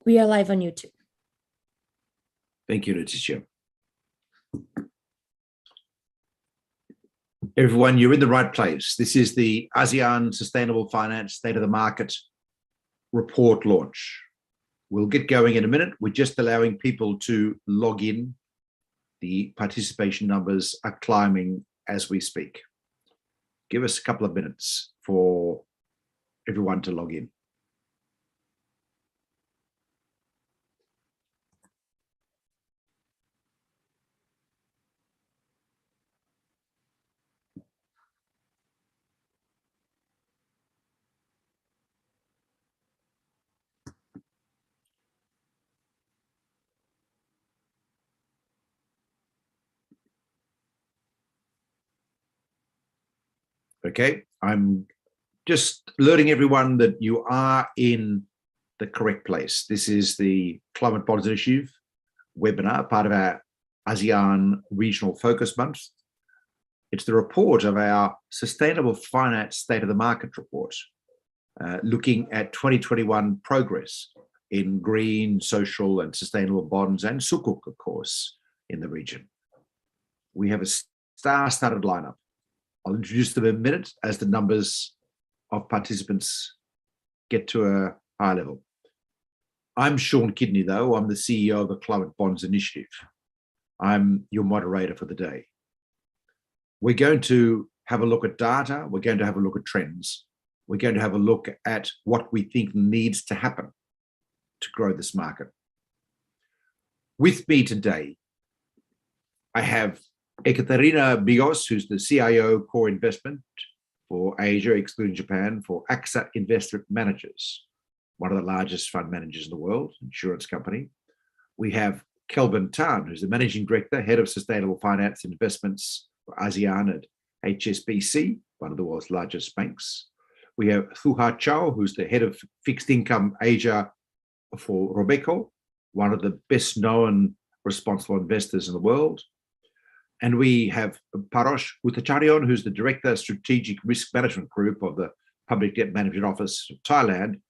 We are live on YouTube. Thank you, Leticia. Everyone, you're in the right place. This is the ASEAN Sustainable Finance State of the Market report launch. We'll get going in a minute. We're just allowing people to log in. The participation numbers are climbing as we speak. Give us a couple of minutes for everyone to log in. Okay, I'm just alerting everyone that you are in the correct place. This is the Climate Bonds Initiative webinar, part of our ASEAN Regional Focus Month. It's the report of our Sustainable Finance State of the Market report, looking at 2021 progress in green, social and sustainable bonds and sukuk, of course, in the region. We have a star-studded lineup. I'll introduce them in a minute as the numbers of participants get to a high level. I'm Sean Kidney, though. I'm the CEO of the Climate Bonds Initiative. I'm your moderator for the day. We're going to have a look at data. We're going to have a look at trends. We're going to have a look at what we think needs to happen to grow this market. With me today, I have Ekaterina Bigos, who's the CIO Core Investment for Asia, excluding Japan, for AXA Investment Managers, one of the largest fund managers in the world, insurance company. We have Kelvin Tan, who's the Managing Director, Head of Sustainable Finance and Investments for ASEAN at HSBC, one of the world's largest banks. We have Thuha Chow, who's the Head of Fixed Income Asia for Robeco, one of the best known responsible investors in the world. And we have Parosh Uttacharyan, who's the Director, Strategic Risk Management Group of the Public Debt Management Office of Thailand,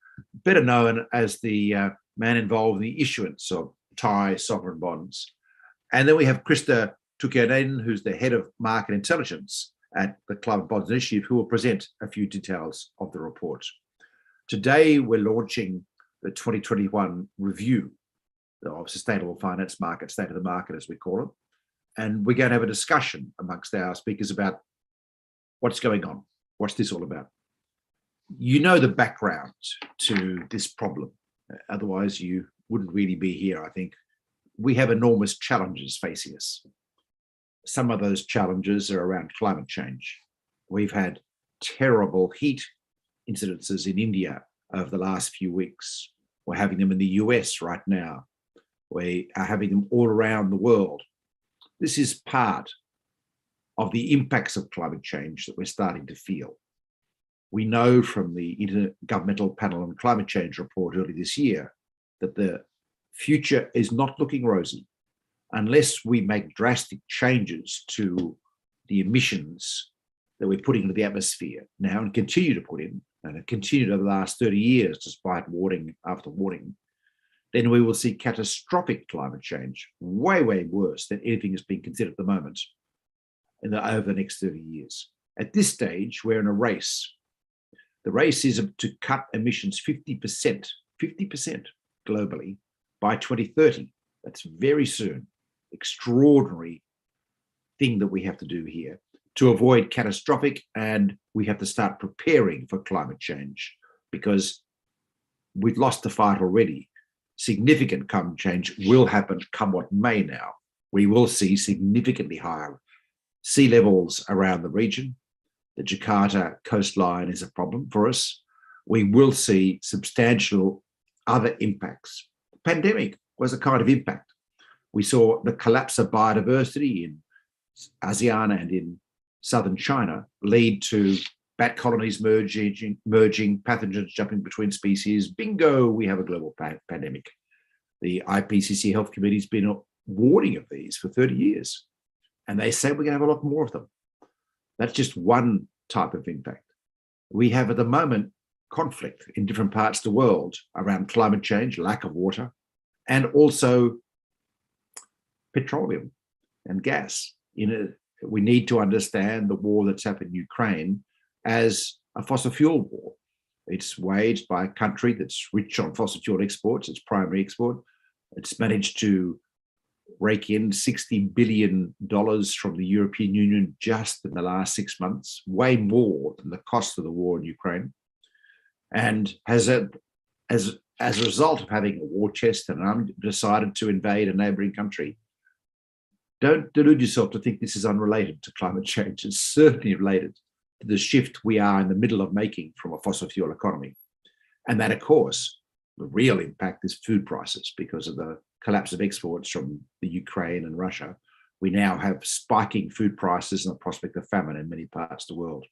better known as the man involved in the issuance of Thai sovereign bonds. And then we have Krista Tukianen, who's the Head of Market Intelligence at the Climate Bonds Initiative, who will present a few details of the report. Today, we're launching the 2021 review of Sustainable Finance Market, State of the Market, as we call it. And we're going to have a discussion amongst our speakers about what's going on. What's this all about? You know the background to this problem. Otherwise, you wouldn't really be here, I think. We have enormous challenges facing us. Some of those challenges are around climate change. We've had terrible heat incidences in India over the last few weeks. We're having them in the US right now. We are having them all around the world. This is part of the impacts of climate change that we're starting to feel. We know from the Intergovernmental Panel on Climate Change report early this year that the future is not looking rosy unless we make drastic changes to the emissions that we're putting into the atmosphere now and continue to put in, and have continued over the last 30 years despite warning after warning. Then we will see catastrophic climate change, way, way worse than anything that's being considered at the moment over the next 30 years. At this stage, we're in a race. The race is to cut emissions 50% globally by 2030. That's very soon. Extraordinary thing that we have to do here to avoid catastrophic, and we have to start preparing for climate change because we've lost the fight already. Significant climate change will happen come what may now. We will see significantly higher sea levels around the region. The Jakarta coastline is a problem for us. We will see substantial other impacts. The pandemic was a kind of impact. We saw the collapse of biodiversity in ASEAN and in southern China lead to bat colonies merging, pathogens jumping between species. Bingo, we have a global pandemic. The IPCC Health Committee has been warning of these for 30 years, and they say we're going to have a lot more of them. That's just one type of impact. We have at the moment conflict in different parts of the world around climate change, lack of water, and also petroleum and gas. We need to understand the war that's happened in Ukraine as a fossil fuel war. It's waged by a country that's rich on fossil fuel exports, its primary export. It's managed to rake in $60 billion from the European Union just in the last 6 months, way more than the cost of the war in Ukraine. And as a result of having a war chest and army, decided to invade a neighboring country. Don't delude yourself to think this is unrelated to climate change. It's certainly related to the shift we are in the middle of making from a fossil fuel economy. And that, of course, the real impact is food prices because of the collapse of exports from the Ukraine and Russia. We now have spiking food prices and the prospect of famine in many parts of the world.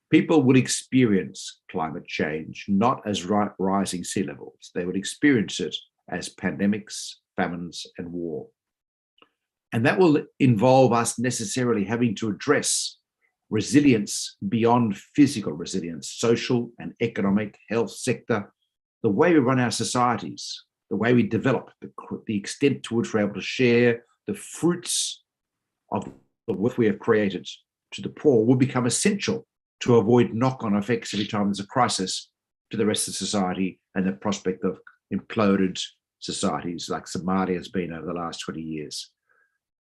People will experience climate change not as rising sea levels. They will experience it as pandemics, famines, and war. And that will involve us necessarily having to address resilience beyond physical resilience, social and economic, health sector, the way we run our societies, the way we develop, the extent to which we're able to share the fruits of the work we have created to the poor will become essential to avoid knock-on effects every time there's a crisis to the rest of society and the prospect of imploded societies like Somalia has been over the last 20 years.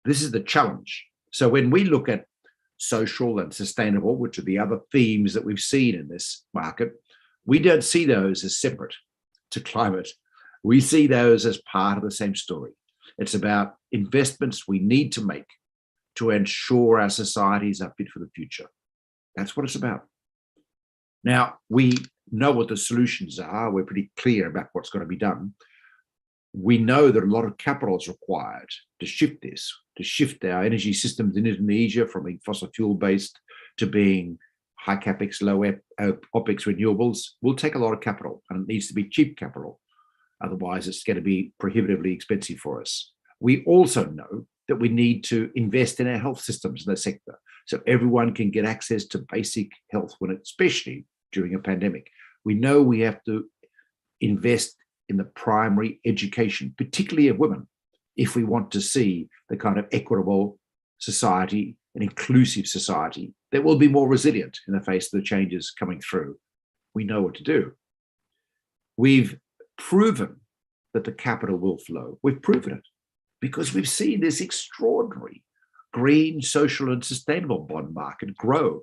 This is the challenge. So when we look at social and sustainable, which are the other themes that we've seen in this market, we don't see those as separate to climate. We see those as part of the same story. It's about investments we need to make to ensure our societies are fit for the future. That's what it's about. Now, we know what the solutions are. We're pretty clear about what's got to be done. We know that a lot of capital is required to shift this, to shift our energy systems in Indonesia from being fossil fuel based to being high capex, low OPEX renewables will take a lot of capital, and it needs to be cheap capital. Otherwise, it's going to be prohibitively expensive for us. We also know that we need to invest in our health systems in the sector so everyone can get access to basic health, especially during a pandemic. We know we have to invest in the primary education, particularly of women, if we want to see the kind of equitable society, an inclusive society that will be more resilient in the face of the changes coming through. We know what to do. We've proven that the capital will flow. We've proven it because we've seen this extraordinary green, social, and sustainable bond market grow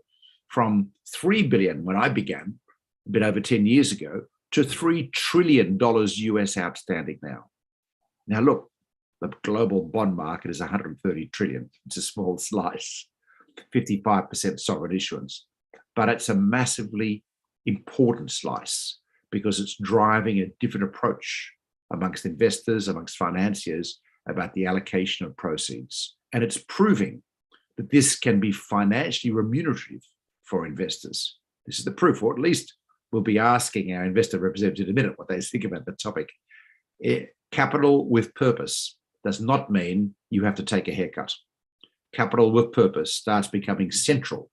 from $3 billion when I began, a bit over 10 years ago, to $3 trillion US outstanding now. Now look, the global bond market is 130 trillion. It's a small slice, 55% sovereign issuance, but it's a massively important slice because it's driving a different approach amongst investors, amongst financiers about the allocation of proceeds. And it's proving that this can be financially remunerative for investors. This is the proof, or at least we'll be asking our investor representatives in a minute what they think about the topic. Capital with purpose does not mean you have to take a haircut. Capital with purpose starts becoming central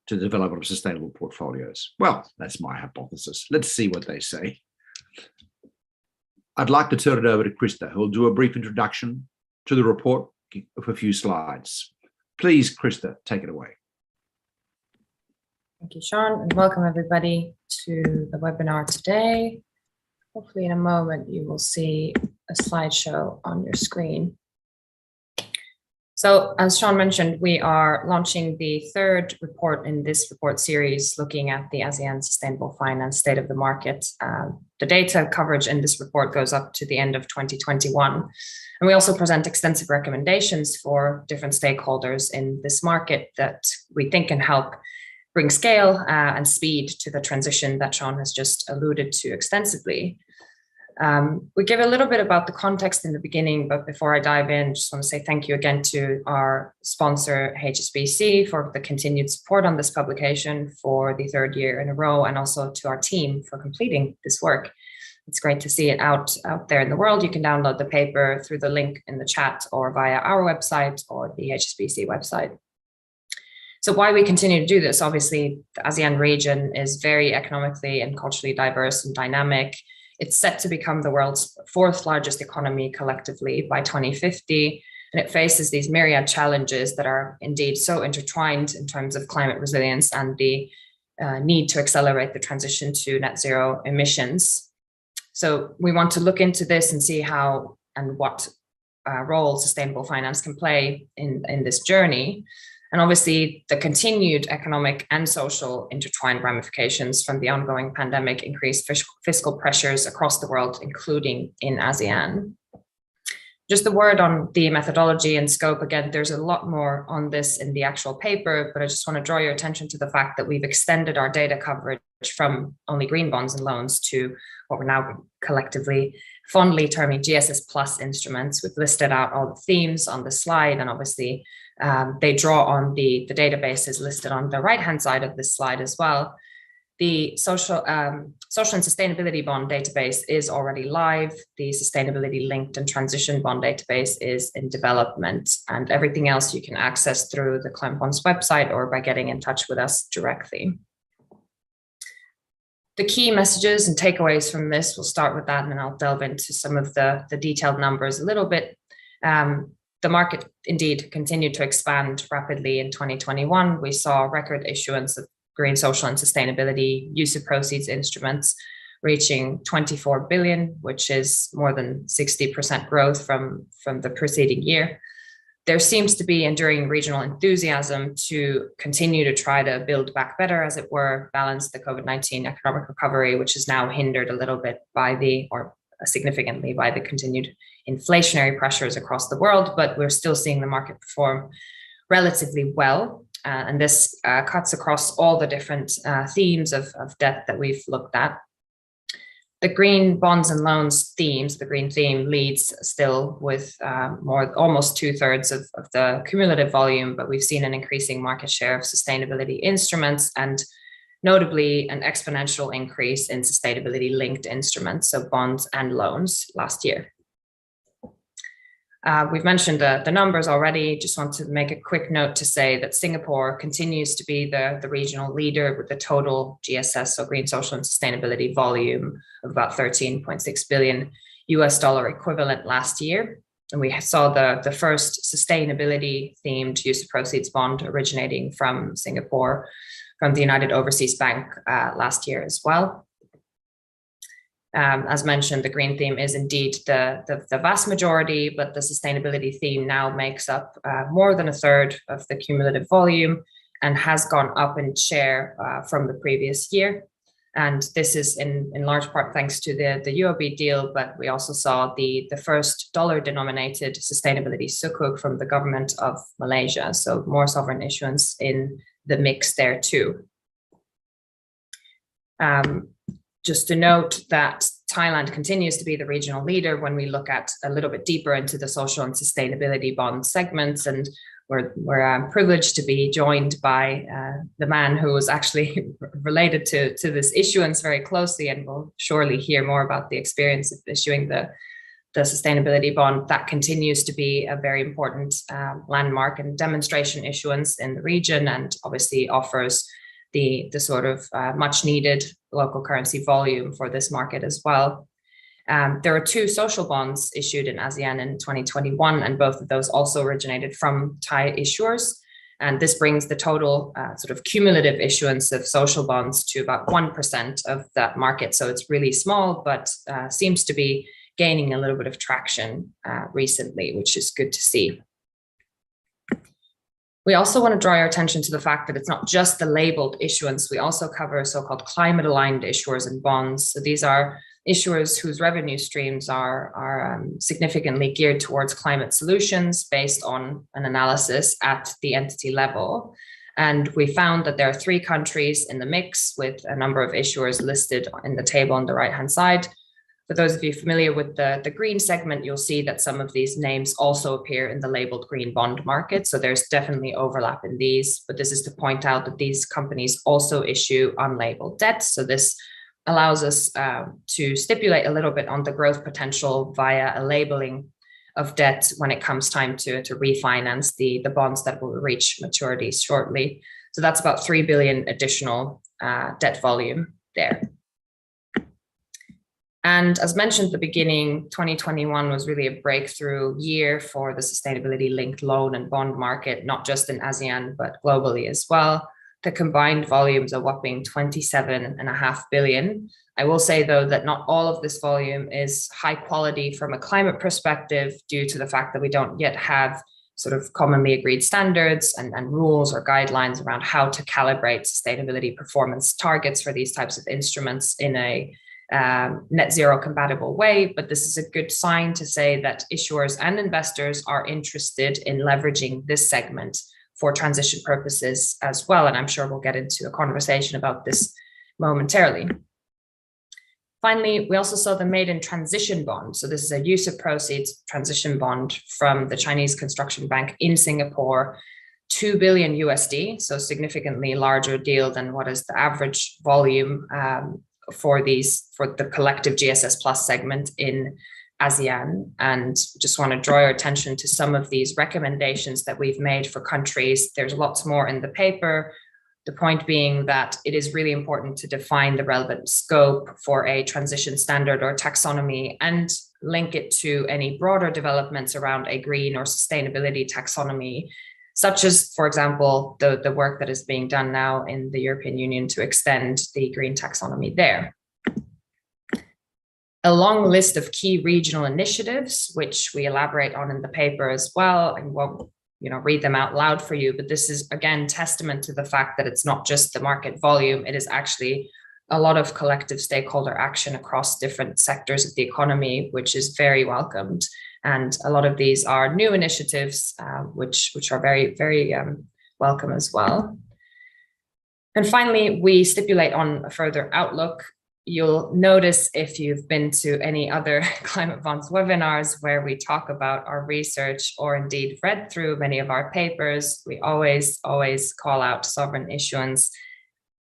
to the development of sustainable portfolios. Well, that's my hypothesis. Let's see what they say. I'd like to turn it over to Krista, who will do a brief introduction to the report of a few slides. Please, Krista, take it away. Thank you, Sean, and welcome everybody to the webinar today. Hopefully in a moment you will see a slideshow on your screen. So as Sean mentioned, we are launching the third report in this report series looking at the ASEAN Sustainable Finance State of the Market. The data coverage in this report goes up to the end of 2021. And we also present extensive recommendations for different stakeholders in this market that we think can help bring scale and speed to the transition that Sean has just alluded to extensively. We give a little bit about the context in the beginning, but before I dive in, just want to say thank you again to our sponsor, HSBC, for the continued support on this publication for the third year in a row, and also to our team for completing this work. It's great to see it out there in the world. You can download the paper through the link in the chat or via our website or the HSBC website. So why we continue to do this? Obviously, the ASEAN region is very economically and culturally diverse and dynamic. It's set to become the world's fourth largest economy collectively by 2050. And it faces these myriad challenges that are indeed so intertwined in terms of climate resilience and the need to accelerate the transition to net zero emissions. So we want to look into this and see how and what role sustainable finance can play in this journey. And obviously, the continued economic and social intertwined ramifications from the ongoing pandemic increased fiscal pressures across the world, including in ASEAN. Just a word on the methodology and scope. Again, there's a lot more on this in the actual paper, but I just want to draw your attention to the fact that we've extended our data coverage from only green bonds and loans to what we're now collectively fondly terming GSS Plus instruments. We've listed out all the themes on the slide, and obviously they draw on the databases listed on the right-hand side of this slide as well. The social and sustainability bond database is already live. The sustainability linked and transition bond database is in development, and everything else you can access through the Climate Bonds website or by getting in touch with us directly. The key messages and takeaways from this, we'll start with that, and then I'll delve into some of the detailed numbers a little bit. The market indeed continued to expand rapidly in 2021. We saw record issuance of green, social, and sustainability use of proceeds instruments reaching 24 billion, which is more than 60% growth from the preceding year. There seems to be enduring regional enthusiasm to continue to try to build back better, as it were, balance the COVID-19 economic recovery, which is now hindered a little bit or significantly by the continued inflationary pressures across the world, but we're still seeing the market perform relatively well. And this cuts across all the different themes of debt that we've looked at. The green bonds and loans themes, the green theme leads still with almost 2/3 of the cumulative volume, but we've seen an increasing market share of sustainability instruments and notably an exponential increase in sustainability linked instruments, so bonds and loans last year. We've mentioned the numbers already. Just want to make a quick note to say that Singapore continues to be the regional leader with the total GSS, so green, social, and sustainability volume of about $13.6 billion equivalent last year. And we saw the first sustainability themed use of proceeds bond originating from Singapore, from the United Overseas Bank last year as well. As mentioned, the green theme is indeed the vast majority, but the sustainability theme now makes up more than 1/3 of the cumulative volume and has gone up in share from the previous year. And this is in large part thanks to the UOB deal, but we also saw the first dollar-denominated sustainability sukuk from the government of Malaysia, so more sovereign issuance in the mix there too. Just to note that Thailand continues to be the regional leader when we look at a little bit deeper into the social and sustainability bond segments, and we're privileged to be joined by the man who was actually related to this issuance very closely, and we'll surely hear more about the experience of issuing the sustainability bond. That continues to be a very important landmark and demonstration issuance in the region, and obviously offers the sort of much needed local currency volume for this market as well. There are 2 social bonds issued in ASEAN in 2021, and both of those also originated from Thai issuers. And this brings the total sort of cumulative issuance of social bonds to about 1% of that market. So it's really small, but seems to be gaining a little bit of traction recently, which is good to see. We also want to draw your attention to the fact that it's not just the labeled issuance. We also cover so-called climate-aligned issuers and bonds. So these are issuers whose revenue streams are significantly geared towards climate solutions based on an analysis at the entity level. And we found that there are 3 countries in the mix with a number of issuers listed in the table on the right-hand side. For those of you familiar with the green segment, you'll see that some of these names also appear in the labeled green bond market. So there's definitely overlap in these, but this is to point out that these companies also issue unlabeled debt. So this allows us to stipulate a little bit on the growth potential via a labeling of debt when it comes time to refinance the bonds that will reach maturity shortly. So that's about 3 billion additional debt volume there. And as mentioned at the beginning, 2021 was really a breakthrough year for the sustainability-linked loan and bond market, not just in ASEAN, but globally as well. The combined volumes are whopping 27.5 billion. I will say, though, that not all of this volume is high quality from a climate perspective due to the fact that we don't yet have sort of commonly agreed standards and rules or guidelines around how to calibrate sustainability performance targets for these types of instruments in a net zero compatible way. But this is a good sign to say that issuers and investors are interested in leveraging this segment for transition purposes as well. And I'm sure we'll get into a conversation about this momentarily. Finally, we also saw the maiden transition bond. So this is a use of proceeds transition bond from the Chinese construction bank in Singapore, 2 billion USD, so significantly larger deal than what is the average volume for the collective GSS Plus segment in ASEAN. And just want to draw your attention to some of these recommendations that we've made for countries. There's lots more in the paper. The point being that it is really important to define the relevant scope for a transition standard or taxonomy and link it to any broader developments around a green or sustainability taxonomy, such as, for example, the work that is being done now in the European Union to extend the green taxonomy there. A long list of key regional initiatives, which we elaborate on in the paper as well, and won't read them out loud for you, but this is again testament to the fact that it's not just the market volume, it is actually a lot of collective stakeholder action across different sectors of the economy, which is very welcomed. And a lot of these are new initiatives, which are very, very welcome as well. And finally, we stipulate on a further outlook. You'll notice if you've been to any other Climate Bonds webinars where we talk about our research or indeed read through many of our papers, we always call out sovereign issuance,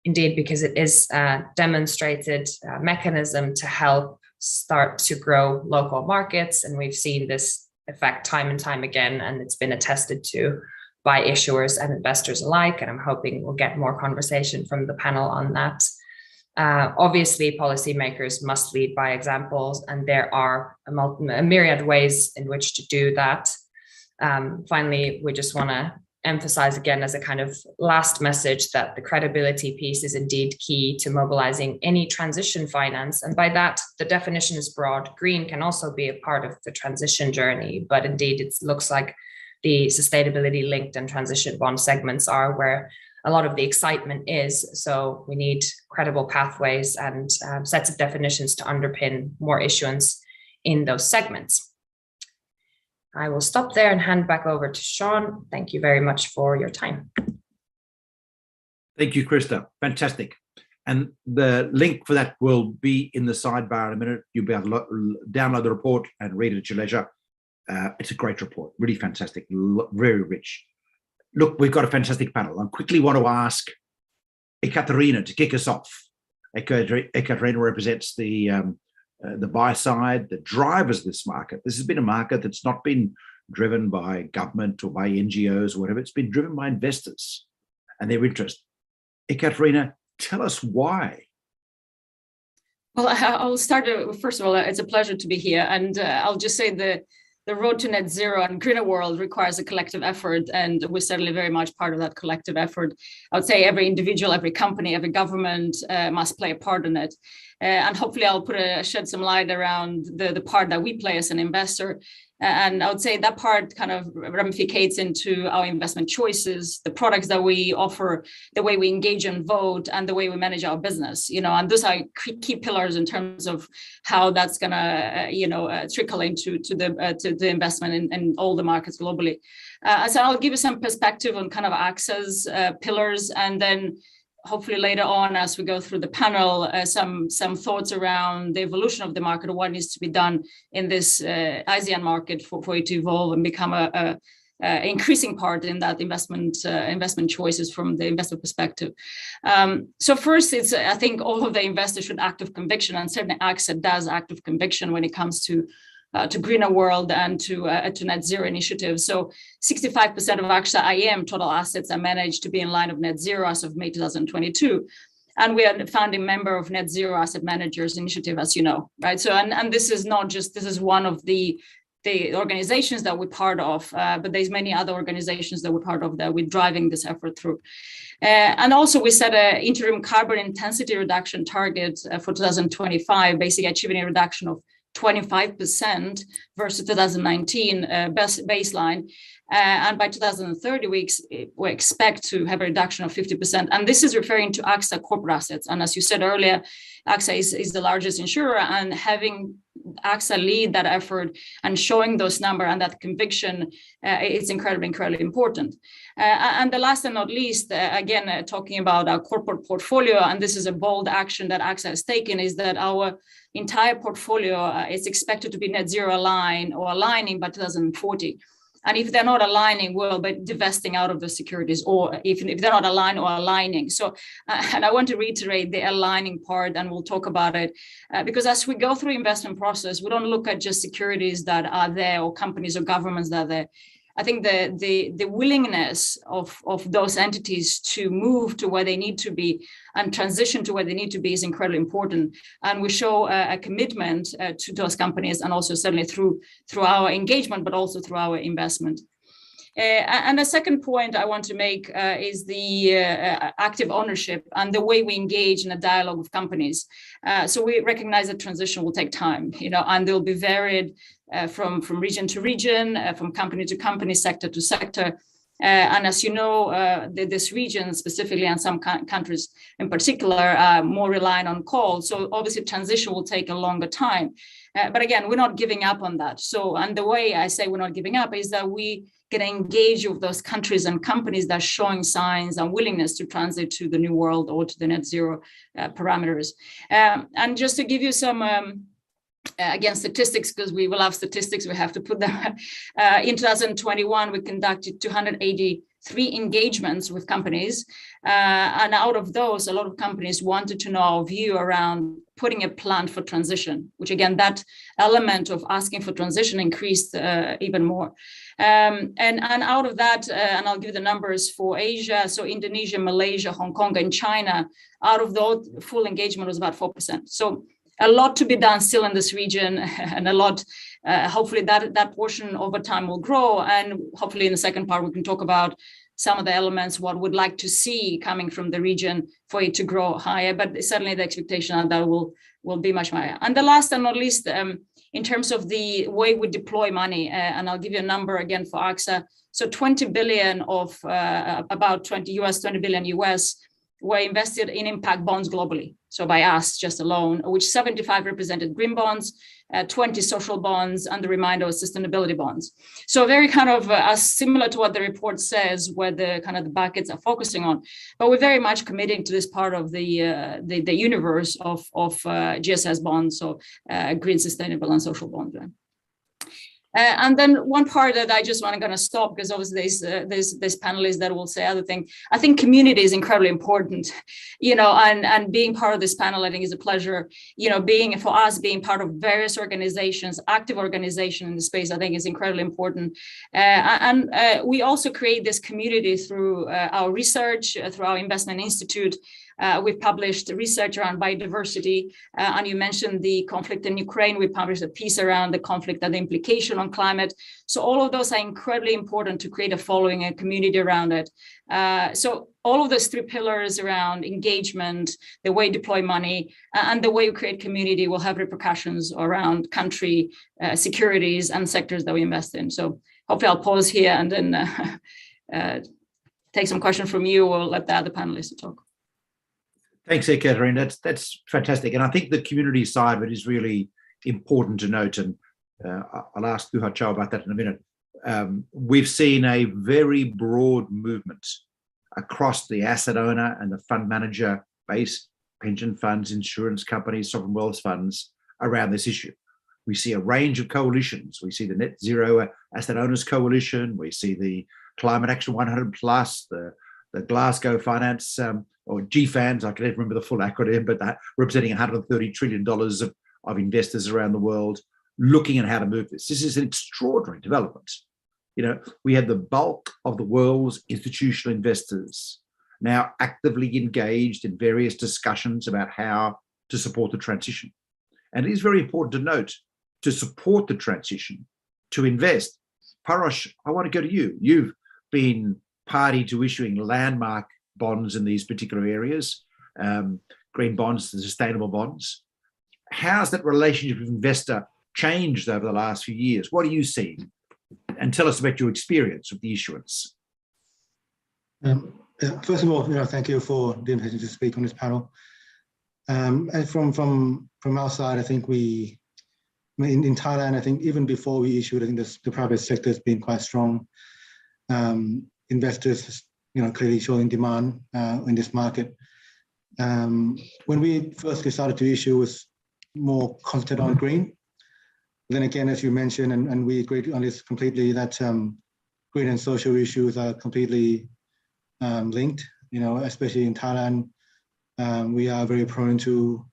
indeed, because it is a demonstrated mechanism to help start to grow local markets. And we've seen this effect time and time again, and it's been attested to by issuers and investors alike. And I'm hoping we'll get more conversation from the panel on that. Obviously, policymakers must lead by examples, and there are a myriad ways in which to do that. Finally, we just want to emphasize again as a kind of last message that the credibility piece is indeed key to mobilizing any transition finance. And by that, the definition is broad. Green can also be a part of the transition journey, but indeed it looks like the sustainability linked and transition bond segments are where a lot of the excitement is. So we need credible pathways and sets of definitions to underpin more issuance in those segments. I will stop there and hand back over to Sean. Thank you very much for your time. Thank you, Krista. Fantastic. And the link for that will be in the sidebar in a minute. You'll be able to download the report and read it at your leisure. It's a great report, really fantastic, very rich. Look, we've got a fantastic panel. I quickly want to ask Ekaterina to kick us off. Ekaterina represents the buy side, the drivers of this market. This has been a market that's not been driven by government or by NGOs or whatever. It's been driven by investors and their interest. Ekaterina, tell us why. Well, I'll start. First of all, it's a pleasure to be here. And I'll just say the road to net zero and greener world requires a collective effort, and we're certainly very much part of that collective effort. I would say every individual, every company, every government must play a part in it. And hopefully I'll shed some light around the part that we play as an investor. And I would say that part kind of ramificates into our investment choices, the products that we offer, the way we engage and vote, and the way we manage our business. And those are key pillars in terms of how that's going to, trickle into the investment in all the markets globally. So I'll give you some perspective on kind of access pillars, and then hopefully later on, as we go through the panel, some thoughts around the evolution of the market, or what needs to be done in this ASEAN market for it to evolve and become a increasing part in that investment choices from the investment perspective. So first, I think all of the investors should act with conviction, and certainly AXA does act with conviction when it comes to to greener world and to net zero initiatives. So 65% of AXA IM total assets are managed to be in line of net zero as of May 2022. And we are a founding member of Net Zero Asset Managers Initiative, as you know, right? So, and this is not just, this is one of the organizations that we're part of, but there's many other organizations that we're part of that we're driving this effort through. And also we set an interim carbon intensity reduction target for 2025, basically achieving a reduction of 25% versus 2019 baseline. And by 2030, we expect to have a reduction of 50%. And this is referring to AXA corporate assets. And as you said earlier, AXA is the largest insurer, and having AXA lead that effort and showing those numbers and that conviction is incredibly important. And the last and not least, again, talking about our corporate portfolio, and this is a bold action that AXA has taken, is that our entire portfolio is expected to be net zero aligned or aligning by 2040. And if they're not aligning, we'll be divesting out of the securities, or if they're not aligned or aligning. So, and I want to reiterate the aligning part, and we'll talk about it, because as we go through investment process, we don't look at just securities that are there or companies or governments that are there. I think the willingness of those entities to move to where they need to be and transition to where they need to be is incredibly important. And we show a commitment to those companies, and also certainly through our engagement, but also through our investment. And the second point I want to make is the active ownership and the way we engage in a dialogue with companies. So we recognize that transition will take time, and they'll be varied from region to region, from company to company, sector to sector. And as you know, this region specifically, and some countries in particular, are more reliant on coal. So obviously transition will take a longer time. But again, we're not giving up on that. So, and the way I say we're not giving up is that we can engage with those countries and companies that are showing signs and willingness to transit to the new world or to the net zero parameters. And just to give you some again, statistics, because we will have statistics, we have to put them. In 2021, we conducted 283 engagements with companies. And out of those, a lot of companies wanted to know our view around putting a plan for transition, which again, that element of asking for transition increased even more. And out of that, and I'll give the numbers for Asia, so Indonesia, Malaysia, Hong Kong, and China, out of those, full engagement was about 4%. So a lot to be done still in this region, and a lot, hopefully that portion over time will grow. And hopefully in the second part, we can talk about some of the elements, what we'd like to see coming from the region for it to grow higher, but certainly the expectation that will be much higher. And the last and not least, in terms of the way we deploy money, and I'll give you a number again for AXA. So 20 billion of about 20 billion US were invested in impact bonds globally. So by us just alone, which 75 represented green bonds, 20 social bonds, and the remainder was sustainability bonds. So very kind of as similar to what the report says, where the kind of the buckets are focusing on, but we're very much committing to this part of the universe of GSS bonds, so green, sustainable, and social bonds. And then one part that I just want to stop, because obviously there's panelists that will say other things. I think community is incredibly important, and being part of this panel, I think, is a pleasure. Being part of various organizations, active organization in the space, I think is incredibly important. And we also create this community through our research, through our investment institute. We've published research around biodiversity, and you mentioned the conflict in Ukraine. We published a piece around the conflict and the implication on climate. So all of those are incredibly important to create a following and community around it. So all of those three pillars around engagement, the way we deploy money, and the way we create community will have repercussions around country, securities, and sectors that we invest in. So hopefully I'll pause here and then take some questions from you, or let the other panelists talk. Thanks, Catherine. That's fantastic. And I think the community side of it is really important to note. And I'll ask Guha Chow about that in a minute. We've seen a very broad movement across the asset owner and the fund manager base, pension funds, insurance companies, sovereign wealth funds around this issue. We see a range of coalitions. We see the Net Zero Asset Owners Coalition. We see the Climate Action 100 Plus, the Glasgow Finance, or GFANS, I can never remember the full acronym, but that representing $130 trillion of investors around the world. looking at how to move this. This is an extraordinary development. We have the bulk of the world's institutional investors now actively engaged in various discussions about how to support the transition. And it is very important to note, to support the transition, to invest. Parash, I want to go to you. You've been party to issuing landmark bonds in these particular areas, green bonds and sustainable bonds. How's that relationship with investor changed over the last few years? What are you seeing? And tell us about your experience with the issuance. First of all, thank you for the invitation to speak on this panel. And from our side, I think in Thailand, I think even before we issued, I think the private sector has been quite strong. Investors, clearly showing demand in this market. When we first decided to issue, it was more concentrated on green. Then again, as you mentioned, and we agreed on this completely, that green and social issues are completely linked. Especially in Thailand, we are very prone to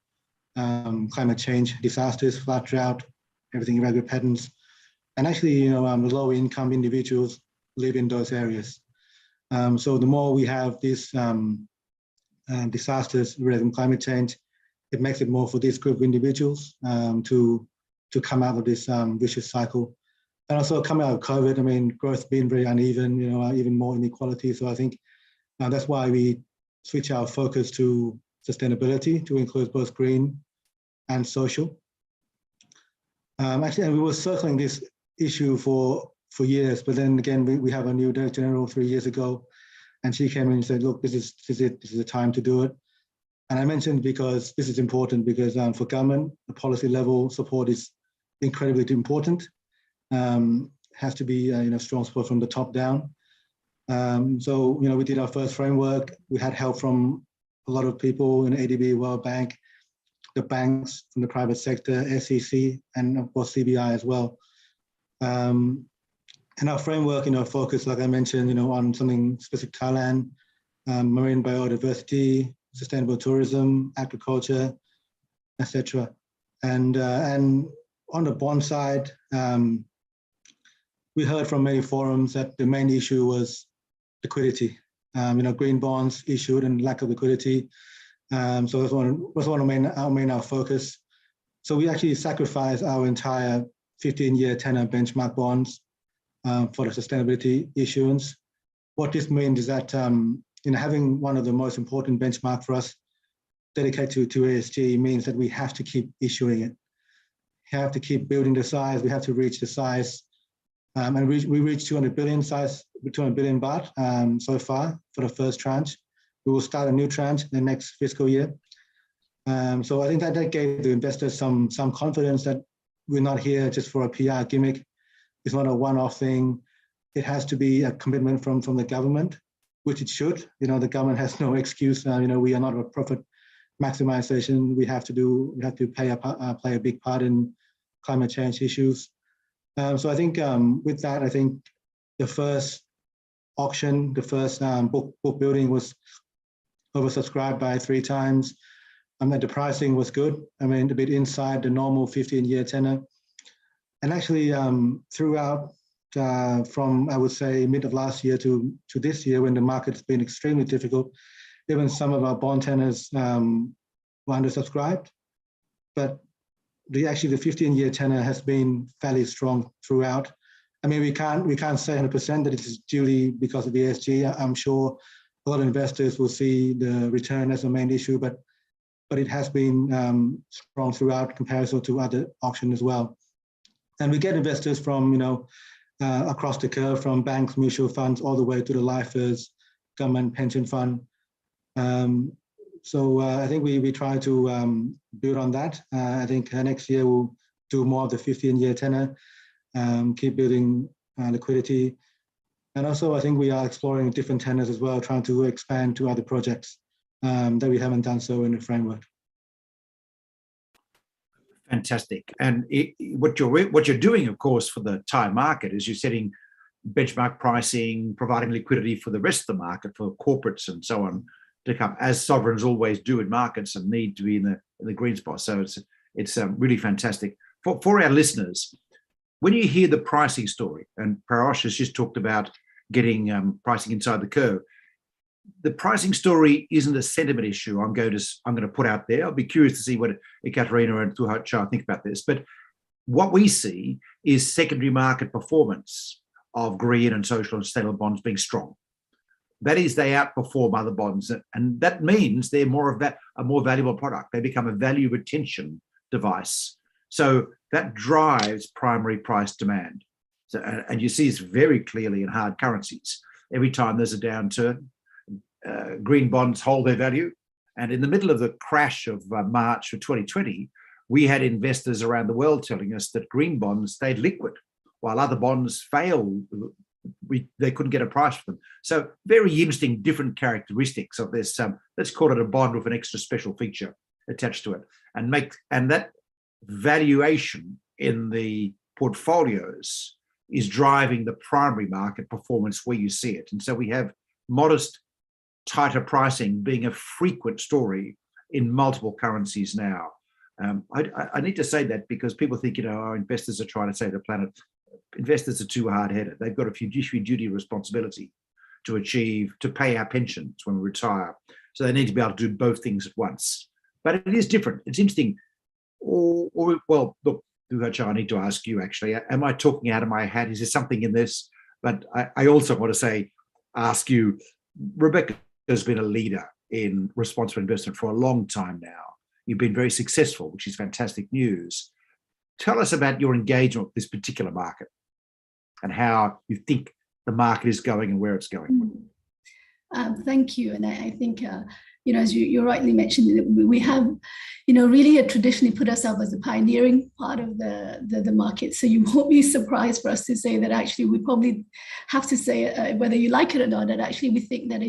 climate change disasters, flood, drought, everything irregular patterns, and actually, the low-income individuals live in those areas. So the more we have these disasters related to climate change, it makes it more for this group of individuals to come out of this vicious cycle. And also coming out of COVID, growth being very uneven, even more inequality. So I think that's why we switch our focus to sustainability to include both green and social. Actually, and we were circling this issue for years, but then again, we have a new Director General 3 years ago, and she came in and said, look, this is the time to do it. And I mentioned because this is important because for government, the policy level support is incredibly important. Has to be strong support from the top down. So we did our first framework. We had help from a lot of people in ADB, World Bank, the banks from the private sector, SEC, and of course CBI as well. And our framework, focus, like I mentioned, on something specific to Thailand, marine biodiversity, sustainable tourism, agriculture, etc. And on the bond side, we heard from many forums that the main issue was liquidity. Green bonds issued and lack of liquidity. So that's one of our focus. So we actually sacrificed our entire 15-year tenor benchmark bonds for the sustainability issuance. What this means is that having one of the most important benchmark for us dedicated to ESG means that we have to keep issuing it. We have to keep building the size. We have to reach the size. And we reached 200 billion baht so far for the first tranche. We will start a new tranche in the next fiscal year. So I think that gave the investors some confidence that we're not here just for a PR gimmick. It's not a one-off thing. It has to be a commitment from the government, which it should. The government has no excuse. We are not a profit maximization. We have to play a big part in climate change issues. So I think with that, I think the first auction, the first book building was oversubscribed by 3 times. The pricing was good. A bit inside the normal 15-year tenor. And actually throughout from, I would say, mid of last year to this year, when the market's been extremely difficult, even some of our bond tenors were undersubscribed. But the 15-year tenor has been fairly strong throughout. We can't say 100% that it is duly because of the ESG. I'm sure a lot of investors will see the return as a main issue, but it has been strong throughout comparison to other auctions as well. And we get investors from across the curve, from banks, mutual funds, all the way to the lifers, government pension fund. So I think we try to build on that. I think next year we'll do more of the 15-year tenor, keep building liquidity. And also I think we are exploring different tenors as well, trying to expand to other projects that we haven't done so in the framework. Fantastic. And what you're doing, of course, for the Thai market is you're setting benchmark pricing, providing liquidity for the rest of the market, for corporates and so on to come, as sovereigns always do in markets and need to be in the green spot. So it's really fantastic. for our listeners, when you hear the pricing story, and Parash has just talked about getting pricing inside the curve, the pricing story isn't a sentiment issue I'm going to put out there. I'll be curious to see what Ekaterina and Thuhar think about this. But what we see is secondary market performance of green and social and sustainable bonds being strong. That is, they outperform other bonds, and that means they're a more valuable product. They become a value retention device. So that drives primary price demand. So, and you see this very clearly in hard currencies. Every time there's a downturn, green bonds hold their value. And in the middle of the crash of March of 2020, we had investors around the world telling us that green bonds stayed liquid while other bonds failed. They couldn't get a price for them. So very interesting, different characteristics of this. Let's call it a bond with an extra special feature attached to it, and that valuation in the portfolios is driving the primary market performance where you see it. And so we have modest, tighter pricing being a frequent story in multiple currencies now. I need to say that because people think, our investors are trying to save the planet. Investors are too hard-headed. They've got a fiduciary duty responsibility to pay our pensions when we retire. So they need to be able to do both things at once. But it is different. It's interesting. Well, look, Thuhar, I need to ask you actually, am I talking out of my hat? Is there something in this? But I also want to ask you, Rebecca has been a leader in responsible investment for a long time now. You've been very successful, which is fantastic news. Tell us about your engagement with this particular market and how you think the market is going and where it's going. Thank you. And I think, as you rightly mentioned, we have, really traditionally put ourselves as the pioneering part of the market. So you won't be surprised for us to say that actually we probably have to say, whether you like it or not, that actually we think that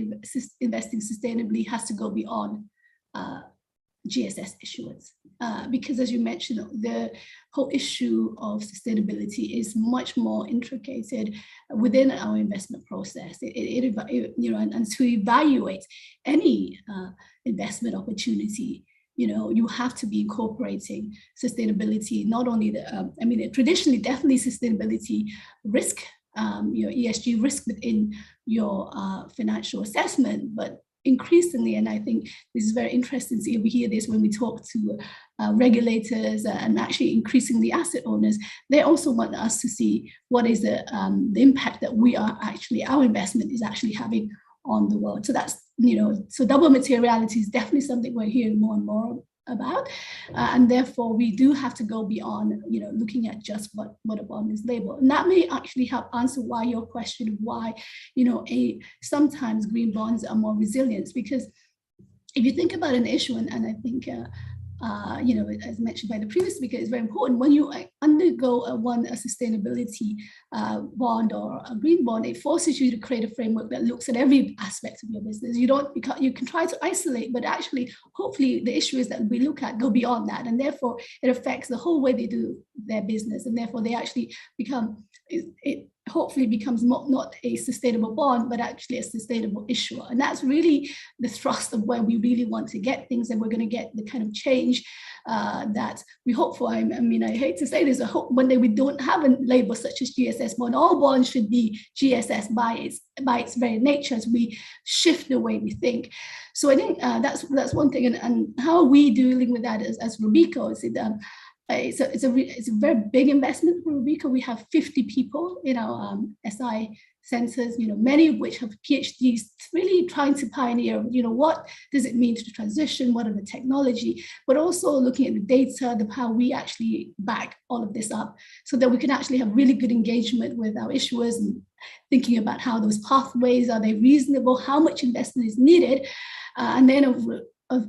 investing sustainably has to go beyond GSS issuance. Because as you mentioned, the whole issue of sustainability is much more intricated within our investment process. And to evaluate any investment opportunity, you have to be incorporating sustainability, not only traditionally, definitely sustainability risk, ESG risk within your financial assessment, but increasingly, and I think this is very interesting to see, we hear this when we talk to regulators and actually increasingly asset owners, they also want us to see what is the impact that our investment is actually having on the world. So that's, so double materiality is definitely something we're hearing more and more about. And therefore we do have to go beyond, looking at just what a bond is labeled. And that may actually help answer why your question, why, sometimes green bonds are more resilient. Because if you think about an issue, and I think, as mentioned by the previous speaker, it's very important when you undergo a sustainability bond or a green bond, it forces you to create a framework that looks at every aspect of your business. You can try to isolate, but actually, hopefully the issues that we look at go beyond that. And therefore it affects the whole way they do their business. And therefore they actually it hopefully becomes not a sustainable bond, but actually a sustainable issuer. And that's really the thrust of where we really want to get things, and we're going to get the kind of change that we hope for. I hate to say this, I hope one day we don't have a label such as GSS bond. All bonds should be GSS by its very nature as we shift the way we think. So I think that's one thing. And how are we dealing with that as Robeco? It's a very big investment for Robeco. We have 50 people in our SI centers, many of which have PhDs, really trying to pioneer, what does it mean to transition? What are the technology? But also looking at the data, how we actually back all of this up so that we can actually have really good engagement with our issuers and thinking about how those pathways, are they reasonable? How much investment is needed? And then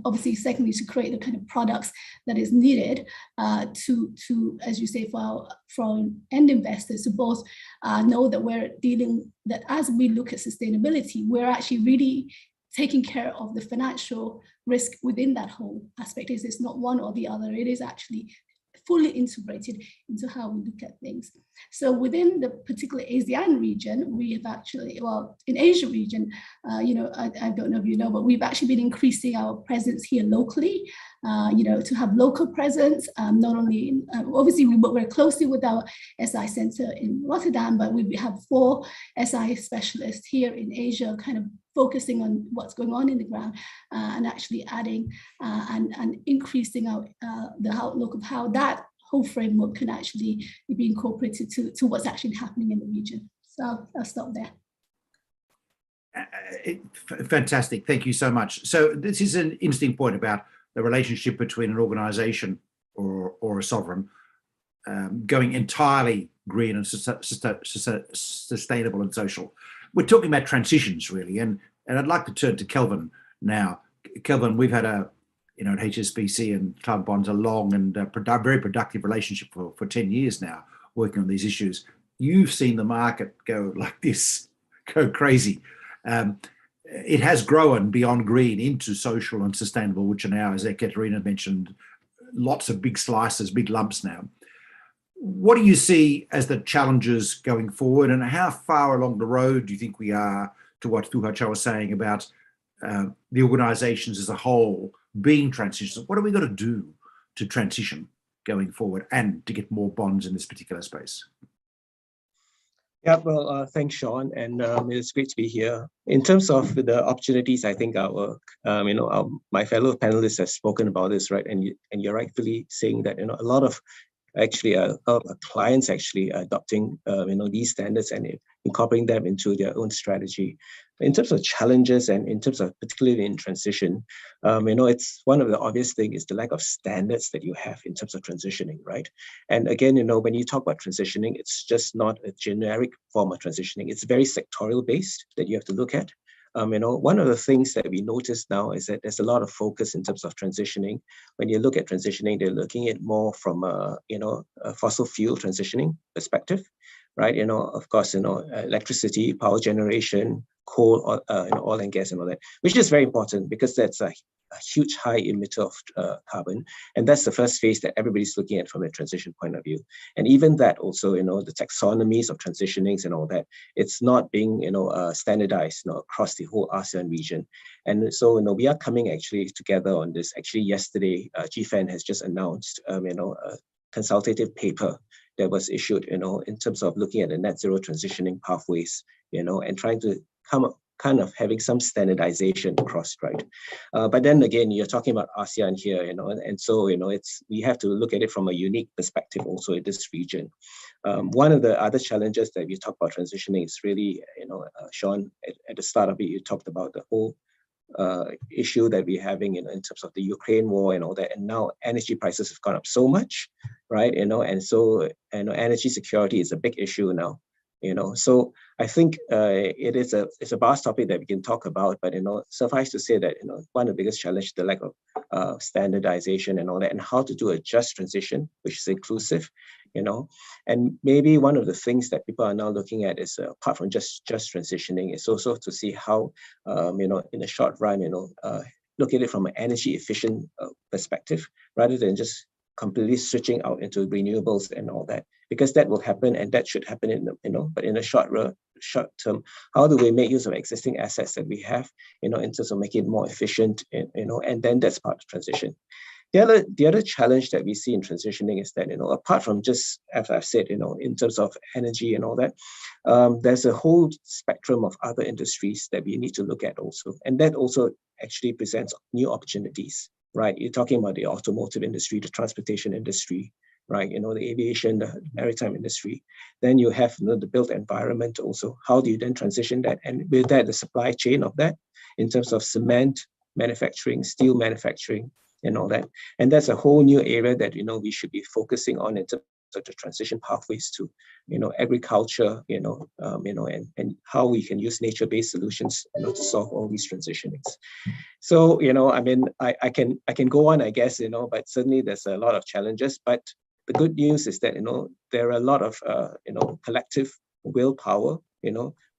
obviously, secondly, to create the kind of products that is needed to, as you say, for our end investors to both know that as we look at sustainability, we're actually really taking care of the financial risk within that whole aspect. It's not one or the other. It is actually fully integrated into how we look at things. So within the particular ASEAN region, we have actually, in Asia region, I don't know if you know, but we've actually been increasing our presence here locally. to have local presence, not only, obviously we work very closely with our SI center in Rotterdam, but we have 4 SI specialists here in Asia, kind of focusing on what's going on in the ground and actually adding and increasing the outlook of how that whole framework can actually be incorporated to what's actually happening in the region. So I'll stop there. Fantastic. Thank you so much. So this is an interesting point about the relationship between an organization or a sovereign going entirely green and sustainable and social. We're talking about transitions, really, and I'd like to turn to Kelvin now. Kelvin, we've had at HSBC and climate bonds a long and very productive relationship for 10 years now, working on these issues. You've seen the market go like this, go crazy. It has grown beyond green into social and sustainable, which are now, as Ekaterina mentioned, lots of big slices, big lumps now. What do you see as the challenges going forward, and how far along the road do you think we are to what Thu Ha was saying about the organisations as a whole being transitioned? What are we got to do to transition going forward and to get more bonds in this particular space? Yeah, well, thanks, Sean, and it's great to be here. In terms of the opportunities, I think my fellow panelists have spoken about this, right? And you're rightfully saying that a lot of clients actually adopting these standards and incorporating them into their own strategy. In terms of challenges and in terms of particularly in transition, it's one of the obvious things is the lack of standards that you have in terms of transitioning, right? And again, when you talk about transitioning, it's just not a generic form of transitioning. It's very sectorial based that you have to look at. One of the things that we notice now is that there's a lot of focus in terms of transitioning. When you look at transitioning, they're looking at more from a fossil fuel transitioning perspective, right? Of course, electricity, power generation, coal, oil and gas and all that, which is very important because that's a huge high emitter of carbon. And that's the first phase that everybody's looking at from a transition point of view. And even that also, the taxonomies of transitionings and all that, it's not being, standardized, across the whole ASEAN region. And so, we are coming actually together on this. Actually, yesterday, GFAN has just announced, a consultative paper that was issued, in terms of looking at the net zero transitioning pathways, and trying to come up kind of having some standardization across, right? But then again, you're talking about ASEAN here, and so, we have to look at it from a unique perspective also in this region. One of the other challenges that we talk about transitioning is really, Sean, at the start of it, you talked about the whole issue that we're having, in terms of the Ukraine war and all that, and now energy prices have gone up so much, right? And so, energy security is a big issue now. So I think it's a vast topic that we can talk about, but suffice to say that one of the biggest challenges is the lack of standardization and all that, and how to do a just transition, which is inclusive, and maybe one of the things that people are now looking at is, apart from just transitioning, is also to see how in the short run, look at it from an energy efficient perspective rather than just completely switching out into renewables and all that, because that will happen and that should happen but in a short term, how do we make use of existing assets that we have, in terms of making it more efficient, and then that's part of transition. The other challenge that we see in transitioning is that, apart from just, as I've said, in terms of energy and all that, there's a whole spectrum of other industries that we need to look at also. And that also actually presents new opportunities, right? You're talking about the automotive industry, the transportation industry, right? The aviation, the maritime industry. Then you have the built environment also. How do you then transition that? And with that, the supply chain of that in terms of cement manufacturing, steel manufacturing, and all that. And that's a whole new area that, we should be focusing on in terms of the transition pathways to, agriculture, and how we can use nature-based solutions, to solve all these transitionings. So, I can go on, I guess, but certainly there's a lot of challenges. But the good news is that, there are a lot of, collective willpower,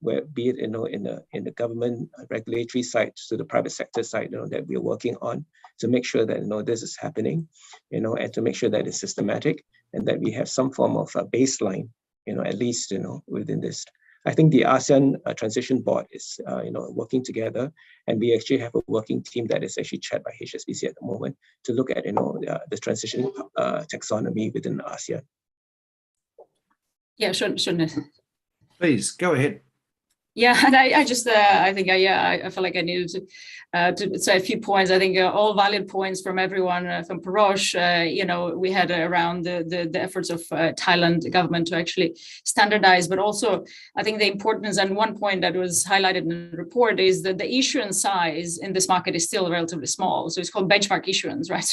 where be it, in the government regulatory side to the private sector side, that we're working on to make sure that, this is happening, and to make sure that it's systematic and that we have some form of a baseline, at least, within this. I think the ASEAN Transition Board is working together, and we actually have a working team that is actually chaired by HSBC at the moment to look at the transition taxonomy within ASEAN. Yeah, sure. Please go ahead. Yeah, and I just I think I feel like I needed to say a few points. I think all valid points from everyone, from Parosh. We had around the efforts of Thailand government to actually standardize, but also I think the importance, and one point that was highlighted in the report is that the issuance size in this market is still relatively small. So it's called benchmark issuance, right?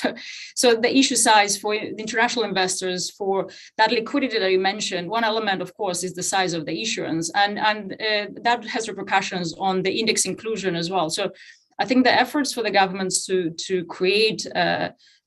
So the issue size for the international investors for that liquidity that you mentioned, one element, of course, is the size of the issuance, and that has repercussions on the index inclusion as well. So I think the efforts for the governments to create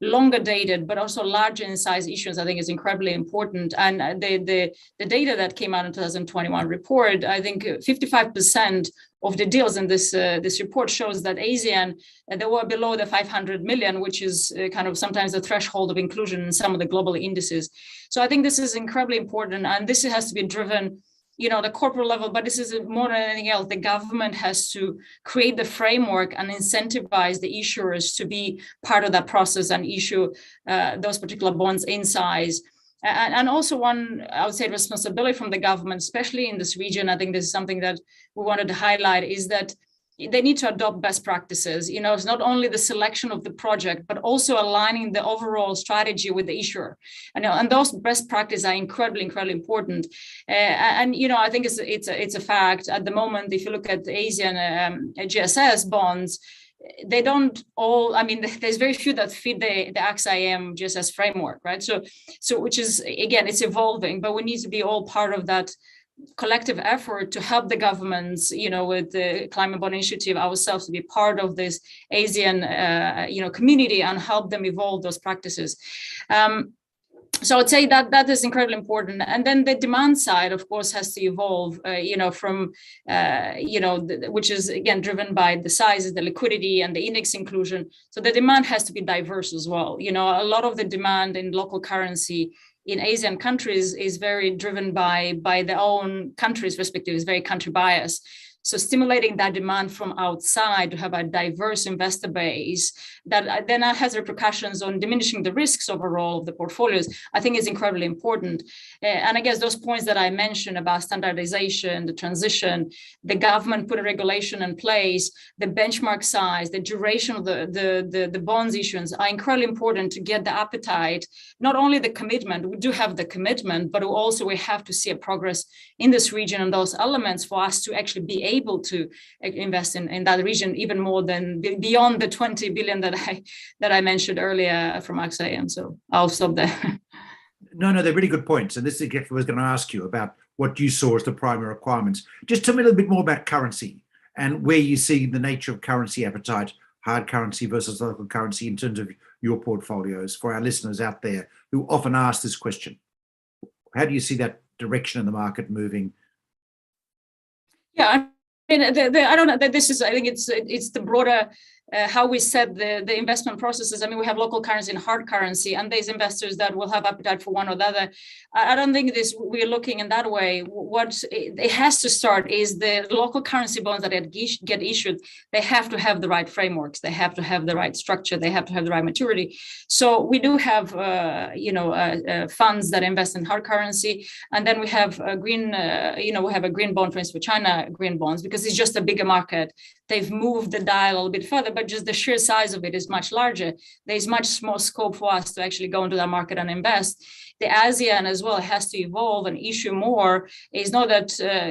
longer dated but also larger in size issuance, I think, is incredibly important. And the data that came out in 2021 report, I think 55% of the deals in this report shows that ASEAN, they were below the 500 million, which is kind of sometimes the threshold of inclusion in some of the global indices. So I think this is incredibly important, and this has to be driven the corporate level, but this is more than anything else. The government has to create the framework and incentivize the issuers to be part of that process and issue those particular bonds in size. And also one, I would say, responsibility from the government, especially in this region, I think this is something that we wanted to highlight, is that they need to adopt best practices. It's not only the selection of the project, but also aligning the overall strategy with the issuer. And those best practices are incredibly, incredibly important. I think it's a fact at the moment. If you look at the ASEAN GSS bonds, they don't all. I mean, there's very few that fit the AXA-IM GSS framework, right? So which is, again, it's evolving, but we need to be all part of that collective effort to help the governments, with the Climate Bond Initiative, ourselves, to be part of this ASEAN, community and help them evolve those practices. So I would say that is incredibly important. And then the demand side, of course, has to evolve, from, which is, again, driven by the sizes, the liquidity, and the index inclusion. So the demand has to be diverse as well. A lot of the demand in local currency in ASEAN countries is very driven by their own countries' respective, is very country bias. So stimulating that demand from outside to have a diverse investor base that then has repercussions on diminishing the risks overall of the portfolios, I think is incredibly important. And I guess those points that I mentioned about standardization, the transition, the government put a regulation in place, the benchmark size, the duration of the bonds issuance are incredibly important to get the appetite, not only the commitment, we do have the commitment, but also we have to see a progress in this region and those elements for us to actually be able to invest in that region even more than beyond the 20 billion that I mentioned earlier from AXA-IM. So I'll stop there. No, they're really good points. And this is exactly what I was going to ask you about what you saw as the primary requirements. Just tell me a little bit more about currency and where you see the nature of currency appetite, hard currency versus local currency in terms of your portfolios, for our listeners out there who often ask this question. How do you see that direction in the market moving? Yeah, I don't know that this is, I think it's the broader how we set the investment processes. I mean, we have local currency and hard currency, and there's investors that will have appetite for one or the other. I don't think we're looking in that way. What it has to start is the local currency bonds that get issued, they have to have the right frameworks, they have to have the right structure, they have to have the right maturity. So we do have, funds that invest in hard currency, and then we have a green, we have a green bond, for instance, for China green bonds, because it's just a bigger market. They've moved the dial a little bit further, but just the sheer size of it is much larger. There's much more scope for us to actually go into that market and invest. The ASEAN as well has to evolve and issue more. It's not that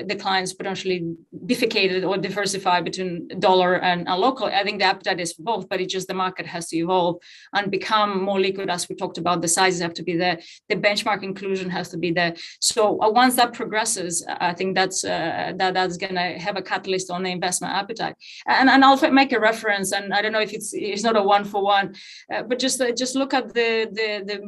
the clients potentially bifurcated or diversify between dollar and local. I think the appetite is for both, but it's just the market has to evolve and become more liquid, as we talked about. The sizes have to be there. The benchmark inclusion has to be there. So once that progresses, I think that's going to have a catalyst on the investment appetite. And I'll make a reference, and I don't know if it's not a one-for-one, but just look at the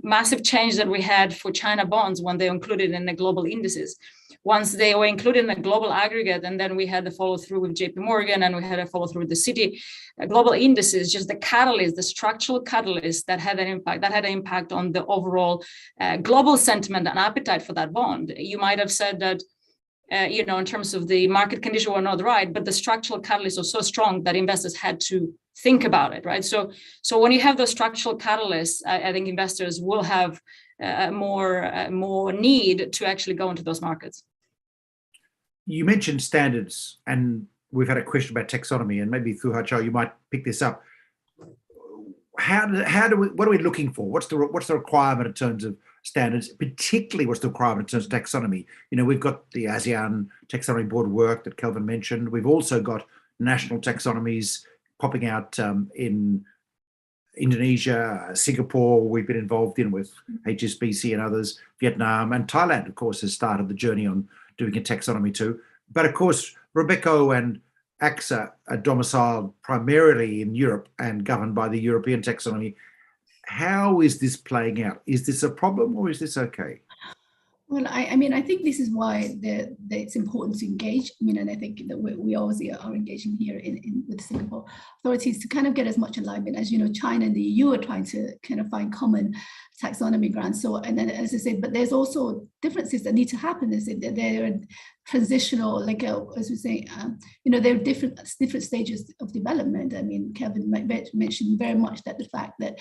massive change that we had for China bonds when they were included in the global indices. Once they were included in the global aggregate, and then we had the follow through with JP Morgan, and we had a follow through with the Citi global indices, just the catalyst, the structural catalyst that had an impact on the overall global sentiment and appetite for that bond. You might have said that in terms of the market condition were not right, but the structural catalysts are so strong that investors had to think about it, right? So when you have those structural catalysts, I think investors will have more need to actually go into those markets. You mentioned standards, and we've had a question about taxonomy, and maybe Thu Ha Chau, you might pick this up. What are we looking for? What's the requirement in terms of standards, particularly what's the requirement in terms of taxonomy? We've got the ASEAN Taxonomy Board work that Kelvin mentioned. We've also got national taxonomies popping out in Indonesia, Singapore, we've been involved in with HSBC and others, Vietnam, and Thailand, of course, has started the journey on doing a taxonomy too. But of course, Robeco and AXA are domiciled primarily in Europe and governed by the European taxonomy. How is this playing out? Is this a problem or is this okay? Well, I think this is why it's important to engage. And I think that we obviously are engaging here with Singapore authorities to kind of get as much alignment as, China and the EU are trying to kind of find common taxonomy grounds. So, and then as I said, but there's also differences that need to happen. Is that there are transitional, as we say, there are different stages of development. Kevin mentioned very much that the fact that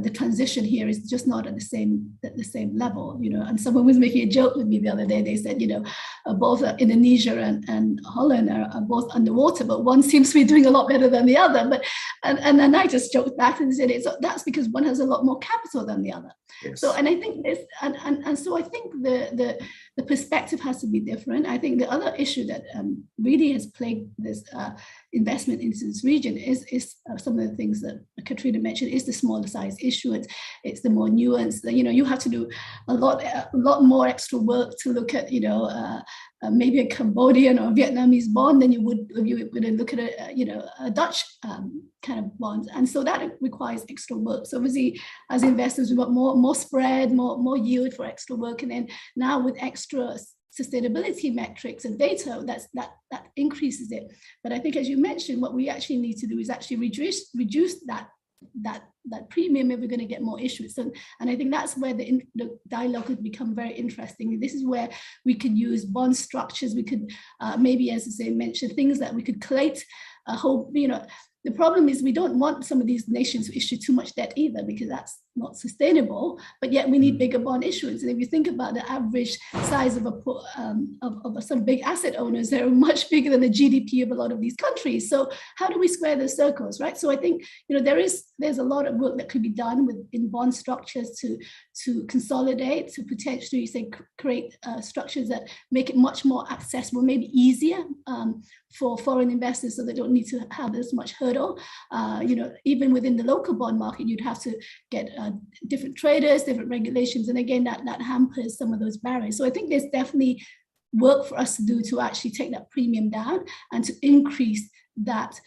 the transition here is just not at the same level, and someone was making a joke with me the other day. They said, both Indonesia and Holland are both underwater, but one seems to be doing a lot better than the other. But and then I just joked back and said, that's because one has a lot more capital than the other. Yes. So, and I think this, and so I think the perspective has to be different. I think the other issue that really has plagued this investment into this region is some of the things that Katrina mentioned, is the smaller size issuance. It's the more nuanced. You have to do a lot more extra work to look at, maybe a Cambodian or Vietnamese bond than you would if you were to look at a Dutch kind of bond. And so that requires extra work. So obviously, as investors, we want more spread, more yield for extra work. And then now with extra sustainability metrics and data, that increases it. But I think, as you mentioned, what we actually need to do is actually reduce that premium if we're going to get more issues. And I think that's where the dialogue could become very interesting. This is where we could use bond structures. We could maybe, as I say, mention things that we could collate a whole, the problem is we don't want some of these nations to issue too much debt either, because that's not sustainable, but yet we need bigger bond issuance. And if you think about the average size of some big asset owners, they're much bigger than the GDP of a lot of these countries. So how do we square the circles, right? So I think there's a lot of work that could be done in bond structures to consolidate, to potentially create structures that make it much more accessible, maybe easier for foreign investors, so they don't need to have as much hurdle. Even within the local bond market, you'd have to get different traders, different regulations, and again, that hampers some of those barriers. So I think there's definitely work for us to do to actually take that premium down and to increase that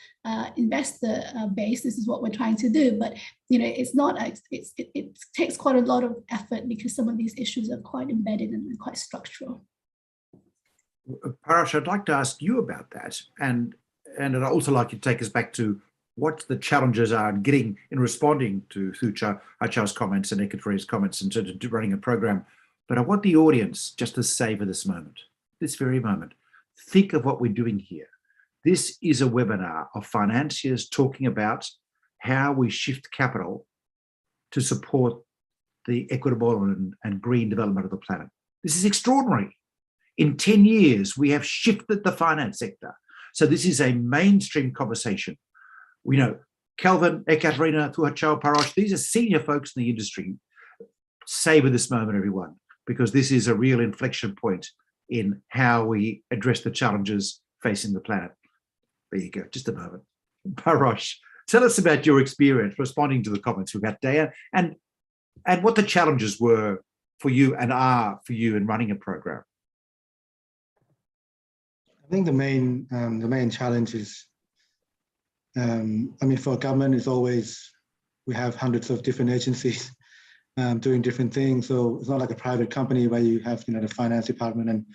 investor base. This is what we're trying to do, but it's not. It takes quite a lot of effort because some of these issues are quite embedded and quite structural. Parash, I'd like to ask you about that, and I'd also like you to take us back to what the challenges are in responding to Thu Ha Chau's comments and Ekateri's comments in terms of running a program. But I want the audience just to savor this moment, this very moment. Think of what we're doing here. This is a webinar of financiers talking about how we shift capital to support the equitable and green development of the planet. This is extraordinary. In 10 years, we have shifted the finance sector. So this is a mainstream conversation. We know Kelvin, Ekaterina, Thu Ha Chau, Parash, these are senior folks in the industry. Savor this moment, everyone, because this is a real inflection point in how we address the challenges facing the planet. There you go, just a moment. Parash, tell us about your experience responding to the comments we've had today and what the challenges were for you and are for you in running a program. I think the main challenge is, for a government, is always, we have hundreds of different agencies doing different things. So it's not like a private company where you have, the finance department. And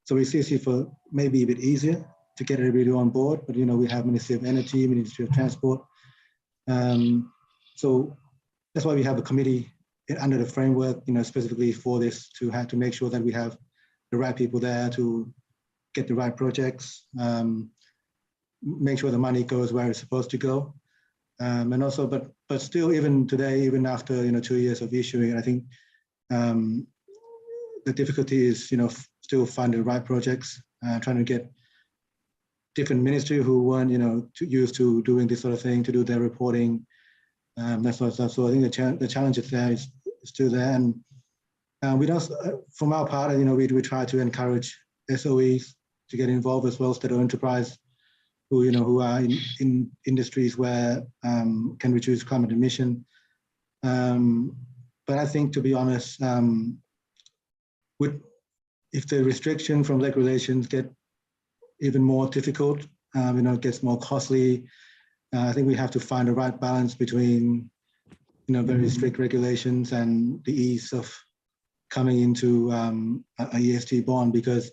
so it's easy for maybe a bit easier to get everybody on board. But, we have Ministry of Energy, Ministry of Transport. So that's why we have a committee under the framework, specifically for this, to make sure that we have the right people there to get the right projects, make sure the money goes where it's supposed to go. And also, but still, even today, even after 2 years of issuing, I think the difficulty is still finding the right projects, trying to get different ministry who weren't used to doing this sort of thing to do their reporting, that sort of stuff. So I think the challenge is there is still there, and we don't. From our part, we try to encourage SOEs to get involved as well, state-owned enterprise, who are in industries where can reduce climate emission. But I think, to be honest, if the restriction from regulations get even more difficult, it gets more costly. I think we have to find the right balance between, very strict regulations and the ease of coming into a ESG bond, because,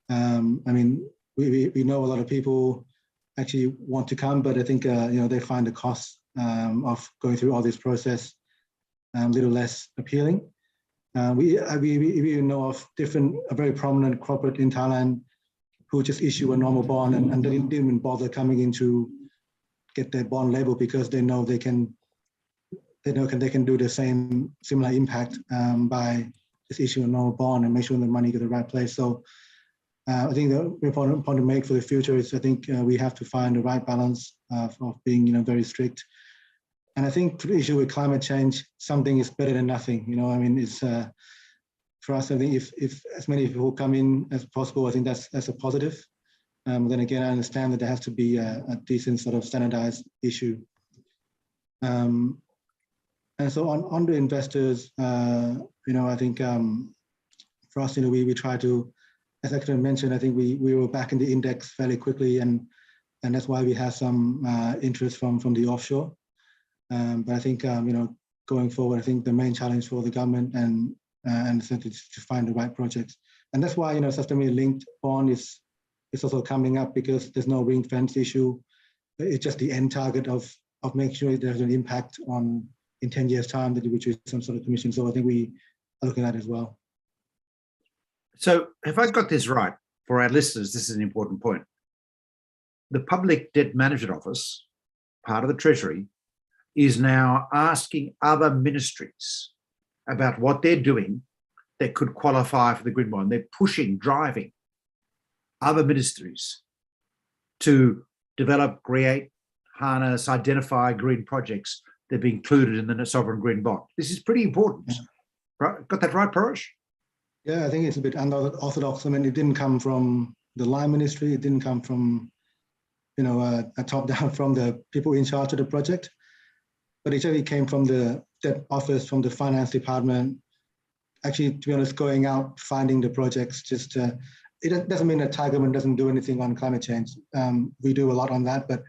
we know a lot of people actually want to come, but I think, they find the cost of going through all this process a little less appealing. We know of a very prominent corporate in Thailand who just issue a normal bond and they didn't even bother coming in to get their bond label, because they know they can do the similar impact by just issuing a normal bond and make sure the money goes to the right place. So I think the important point to make for the future is, I think we have to find the right balance of being very strict. And I think the issue with climate change, something is better than nothing. It's for us, I think if as many people come in as possible, I think that's a positive. Then again, I understand that there has to be a decent sort of standardized issue. And so on the investors, I think for us, we try to, as I mentioned, I think we were back in the index fairly quickly, and that's why we have some interest from the offshore. But I think, going forward, I think the main challenge for the government and is to find the right projects. And that's why, sustainability linked bond is also coming up, because there's no ring fence issue. It's just the end target of making sure there's an impact on in 10 years time that you reduce some sort of emission. So I think we are looking at it as well. So have I got this right? For our listeners, this is an important point. The Public Debt Management Office, part of the Treasury, is now asking other ministries about what they're doing that could qualify for the green bond. They're driving other ministries to develop, create, harness, identify green projects that be included in the sovereign green bond. This is pretty important. Yeah. Right? Got that right, Parash? Yeah, I think it's a bit unorthodox. It didn't come from the line ministry. It didn't come from, a top down from the people in charge of the project. But it actually came from the debt office, from the finance department. Actually, to be honest, going out, finding the projects, it doesn't mean that Thai government doesn't do anything on climate change. We do a lot on that, but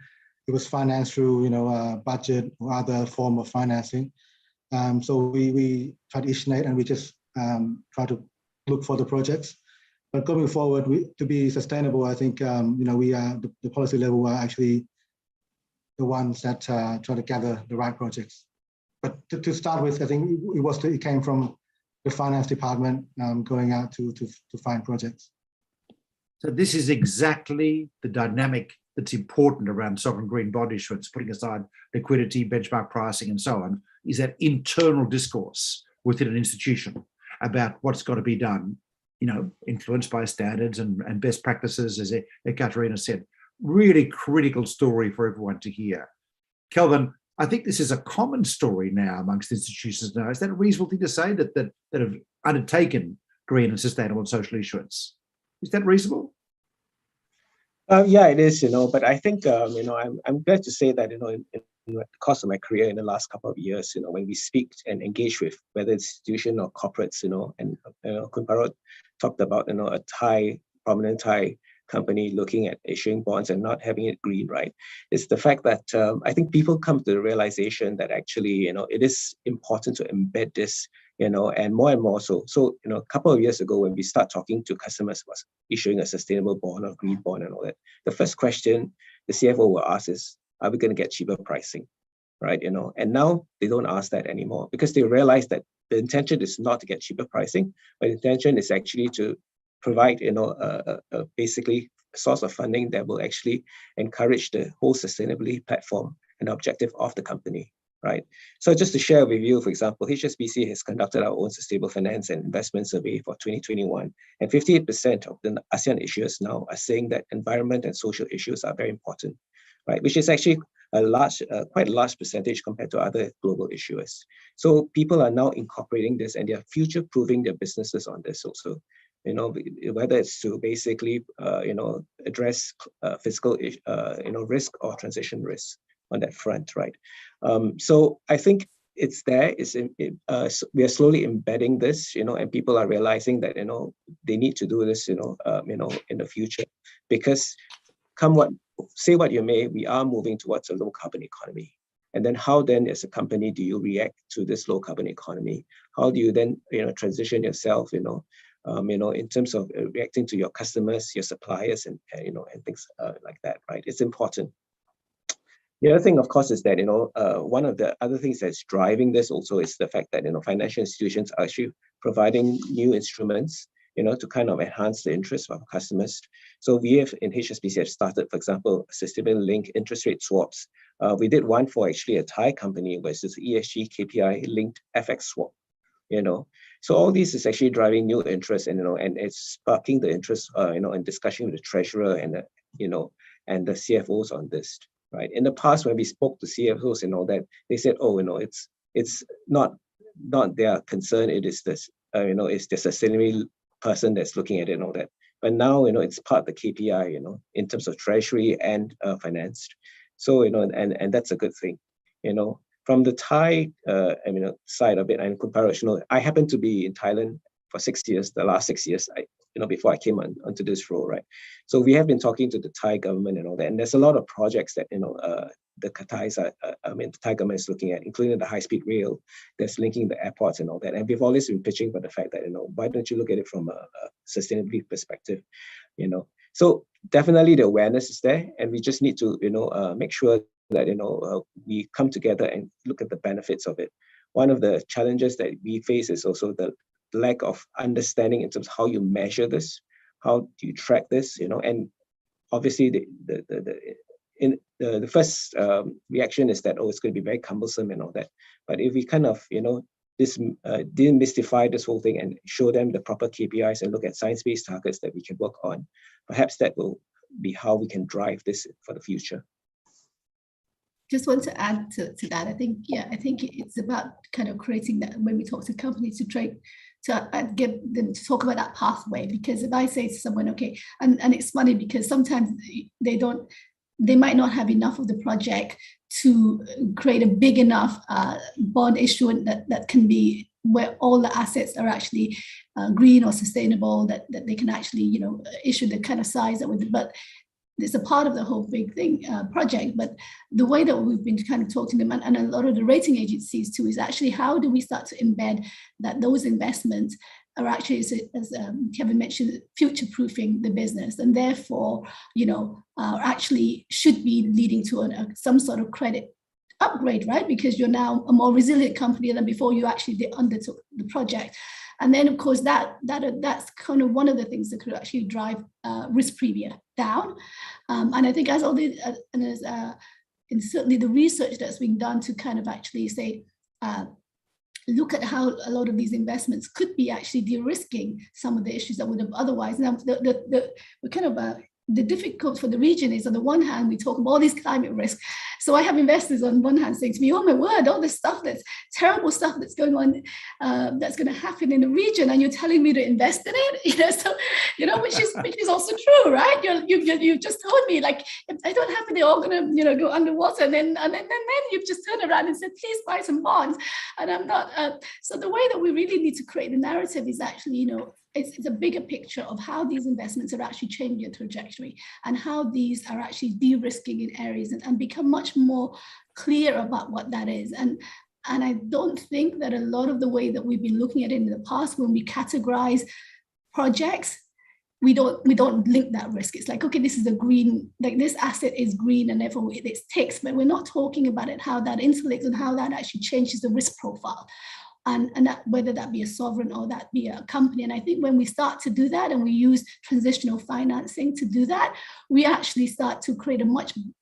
it was financed through, budget or other form of financing. So we try to issue and we just try to look for the projects. But going forward, to be sustainable, I think, we are, the policy level are actually the ones that try to gather the right projects. But to start with, I think it came from the finance department going out to find projects. So this is exactly the dynamic that's important around sovereign green bond issuance, putting aside liquidity, benchmark pricing, and so on, is that internal discourse within an institution about what's got to be done, influenced by standards and best practices, as Ekaterina said. Really critical story for everyone to hear. Kelvin, I think this is a common story now amongst institutions now. Is that a reasonable thing to say that have undertaken green and sustainable and social issuance? Is that reasonable? Yeah, it is, but I think, I'm glad to say that, in the course of my career in the last couple of years, when we speak and engage with whether it's institution or corporates, and Khun Parot talked about, a prominent Thai company looking at issuing bonds and not having it green, right? It's the fact that I think people come to the realization that actually, it is important to embed this, and more so. So, a couple of years ago, when we start talking to customers about issuing a sustainable bond or green bond and all that, the first question the CFO will ask is, are we going to get cheaper pricing, right? And now they don't ask that anymore, because they realize that the intention is not to get cheaper pricing, but the intention is actually to provide, basically a source of funding that will actually encourage the whole sustainability platform and objective of the company, right? So just to share with you, for example, HSBC has conducted our own Sustainable Finance and Investment Survey for 2021, and 58% of the ASEAN issuers now are saying that environment and social issues are very important, right? Which is actually quite a large percentage compared to other global issuers. So people are now incorporating this, and they are future-proofing their businesses on this also. Whether it's to basically, address fiscal, risk or transition risk on that front, right? So I think it's there. We are slowly embedding this, and people are realizing that, they need to do this, in the future, because say what you may, we are moving towards a low carbon economy. And then how then as a company do you react to this low carbon economy? How do you then, transition yourself, in terms of reacting to your customers, your suppliers, and things like that, right? It's important. The other thing, of course, is that, one of the other things that's driving this also is the fact that, financial institutions are actually providing new instruments, to kind of enhance the interest of our customers. So we have in HSBC have started, for example, sustainability linked interest rate swaps. We did one for actually a Thai company, which is ESG KPI linked FX swap. So all this is actually driving new interest, and and it's sparking the interest, in discussion with the treasurer and and the CFOs on this. Right. In the past, when we spoke to CFOs and all that, they said, "Oh, it's not their concern. It is this, it's the sustainability person that's looking at it and all that." But now, it's part of the KPI, in terms of treasury and finance. So, and that's a good thing, From the Thai, side of it, and comparison, I happen to be in Thailand for 6 years. The last 6 years, before I came onto this role, right? So we have been talking to the Thai government and all that, and there's a lot of projects that the Thai government is looking at, including the high-speed rail that's linking the airports and all that. And we've always been pitching for the fact that why don't you look at it from a sustainability perspective, So definitely the awareness is there, and we just need to make sure that we come together and look at the benefits of it. One of the challenges that we face is also the lack of understanding in terms of how you measure this, how do you track this, and obviously the first reaction is that, it's going to be very cumbersome and all that. But if we kind of, demystify this whole thing and show them the proper KPIs and look at science-based targets that we can work on, perhaps that will be how we can drive this for the future. Just want to add to that. I think it's about kind of creating that when we talk to companies to get them to talk about that pathway. Because if I say to someone, okay, and it's funny because sometimes they might not have enough of the project to create a big enough bond issuance that can be where all the assets are actually green or sustainable, that they can actually issue the kind of size that would. But it's a part of the whole big thing project. But the way that we've been kind of talking to them and a lot of the rating agencies too is actually how do we start to embed that those investments are actually, as Kevin mentioned, future-proofing the business, and therefore, actually should be leading to some sort of credit upgrade, right? Because you're now a more resilient company than before you actually undertook the project. And then, of course, that's kind of one of the things that could actually drive risk premium down. And I think and certainly the research that's been done to kind of actually say, look at how a lot of these investments could be actually de-risking some of the issues that would have otherwise. Now, the difficult for the region is, on the one hand, we talk about all these climate risks. So I have investors on one hand saying to me, "Oh my word, all this stuff, that's terrible stuff that's going on, that's going to happen in the region, and you're telling me to invest in it." So which is also true, right? You've just told me, like, if I don't happen, they're all going to go underwater, and then you've just turned around and said, "Please buy some bonds," and I'm not. So the way that we really need to create the narrative is actually, it's a bigger picture of how these investments are actually changing your trajectory and how these are actually de-risking in areas and become much more clear about what that is. And I don't think that a lot of the way that we've been looking at it in the past, when we categorize projects, we don't link that risk. It's like, okay, this is a green, like this asset is green and therefore it's ticks, but we're not talking about it, how that insulates and how that actually changes the risk profile. and that, whether that be a sovereign or that be a company. And I think when we start to do that and we use transitional financing to do that, we actually start to create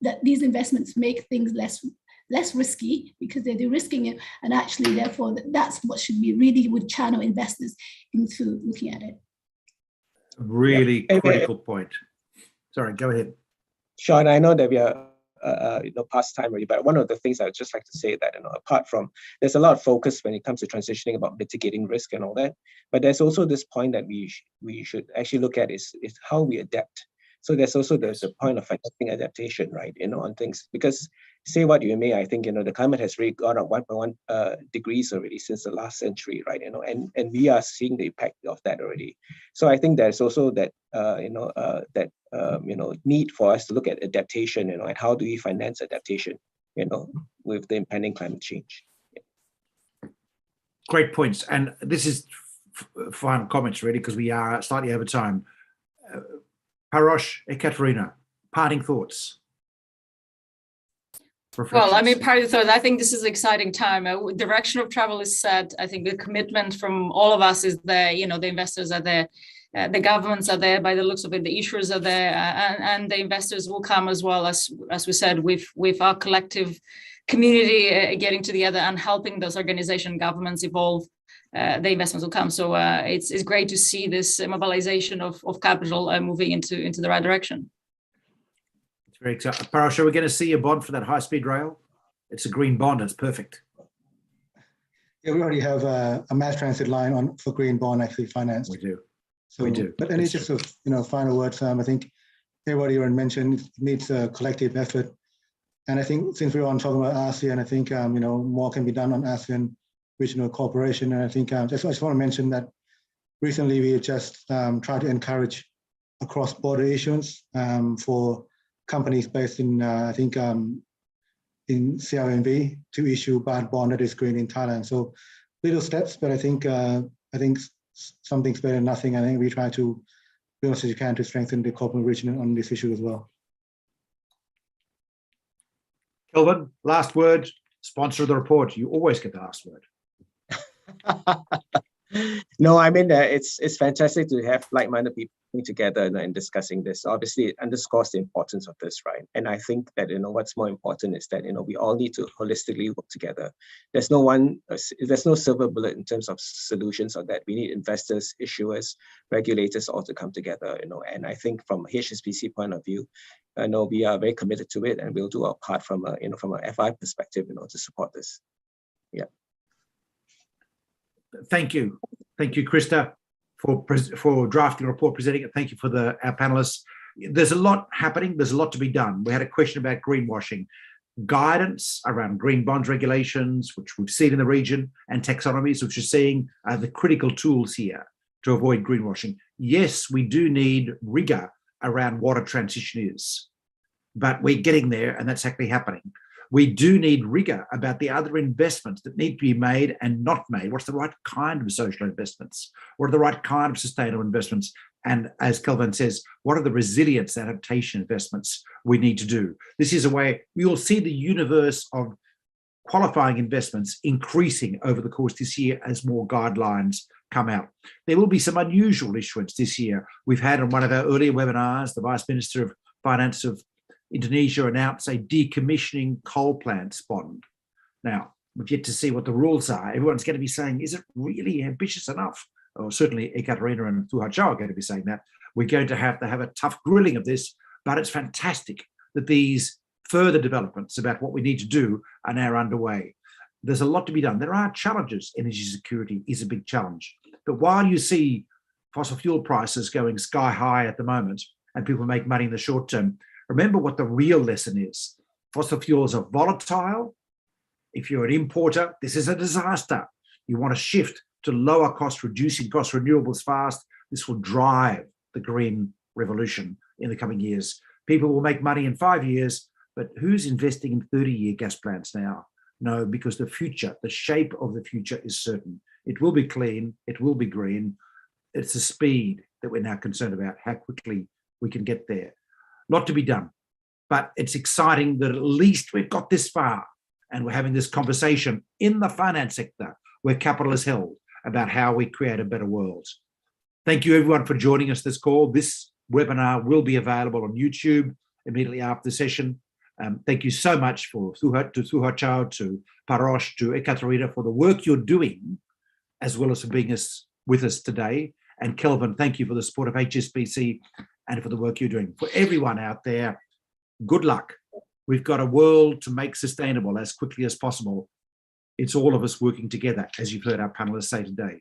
that these investments make things less risky because they're de-risking it. And actually, therefore, that's what should be really would channel investors into looking at it. Really critical point. Sorry, go ahead. Sean, I know that we are past time already, but one of the things I would just like to say that, apart from, there's a lot of focus when it comes to transitioning about mitigating risk and all that, but there's also this point that we should actually look at is how we adapt. So there's also the point of financing adaptation, right? On things, because say what you may, I think the climate has really gone up 1.1 degrees already since the last century, right? And we are seeing the impact of that already. So I think there's also that need for us to look at adaptation, and how do we finance adaptation, with the impending climate change. Yeah. Great points, and this is final comments really because we are slightly over time. Parash, Ekaterina, parting thoughts. Well, I mean, parting thoughts, I think this is an exciting time. Direction of travel is set. I think the commitment from all of us is there. The investors are there, the governments are there by the looks of it, the issuers are there, and the investors will come as well, as we said, with our collective community getting together and helping those organizations, governments evolve. The investments will come. So it's great to see this mobilization of capital moving into the right direction. It's very exciting. Parash, are we going to see a bond for that high-speed rail? It's a green bond. It's perfect. Yeah, we already have a mass transit line for green bond actually financed. We do. So, we do. But any just final words. I think everybody already mentioned it needs a collective effort, and I think since we're on talking about ASEAN, I think more can be done on ASEAN regional cooperation. And I think I just want to mention that recently we just tried to encourage a cross-border issuance for companies based in, I think, in CRMV to issue bad bond that is green in Thailand. So little steps, but I think something's better than nothing. I think we try to do as you can to strengthen the corporate region on this issue as well. Kelvin, last word. Sponsor of the report. You always get the last word. No, I mean, it's fantastic to have like-minded people together and discussing this. Obviously, it underscores the importance of this, right? And I think that what's more important is that we all need to holistically work together. There's no silver bullet in terms of solutions on that. We need investors, issuers, regulators all to come together. And I think from a HSBC point of view, we are very committed to it, and we'll do our part from a FI perspective, to support this. Yeah. Thank you, Krista, for drafting a report, presenting it. Thank you for our panelists. There's a lot happening. There's a lot to be done. We had a question about greenwashing, guidance around green bonds regulations, which we've seen in the region, and taxonomies, which are seeing the critical tools here to avoid greenwashing. Yes, we do need rigor around what a transition is, but we're getting there, and that's actually happening. We do need rigor about the other investments that need to be made and not made. What's the right kind of social investments? What are the right kind of sustainable investments? And as Kelvin says, what are the resilience adaptation investments we need to do? This is a way we will see the universe of qualifying investments increasing over the course this year as more guidelines come out. There will be some unusual issuance this year. We've had on one of our earlier webinars, the Vice Minister of Finance of Indonesia announced a decommissioning coal plants bond. Now, we've yet to see what the rules are. Everyone's going to be saying, is it really ambitious enough? Or certainly Ekaterina and Fu Hao are going to be saying that. We're going to have a tough grilling of this, but it's fantastic that these further developments about what we need to do are now underway. There's a lot to be done. There are challenges. Energy security is a big challenge. But while you see fossil fuel prices going sky high at the moment and people make money in the short term, remember what the real lesson is. Fossil fuels are volatile. If you're an importer, this is a disaster. You want to shift to lower cost, reducing cost renewables fast. This will drive the green revolution in the coming years. People will make money in 5 years, but who's investing in 30-year gas plants now? No, because the future, the shape of the future is certain. It will be clean, it will be green. It's the speed that we're now concerned about, how quickly we can get there. Lot to be done, but it's exciting that at least we've got this far and we're having this conversation in the finance sector where capital is held, about how we create a better world. Thank you everyone for joining us this call. This webinar will be available on YouTube immediately after the session. Thank you so much for Thu Chao, to Parosh, to Ekaterina for the work you're doing, as well as for being with us today. And Kelvin, thank you for the support of HSBC and for the work you're doing. For everyone out there, good luck. We've got a world to make sustainable as quickly as possible. It's all of us working together, as you've heard our panelists say today.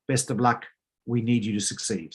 Best of luck. We need you to succeed.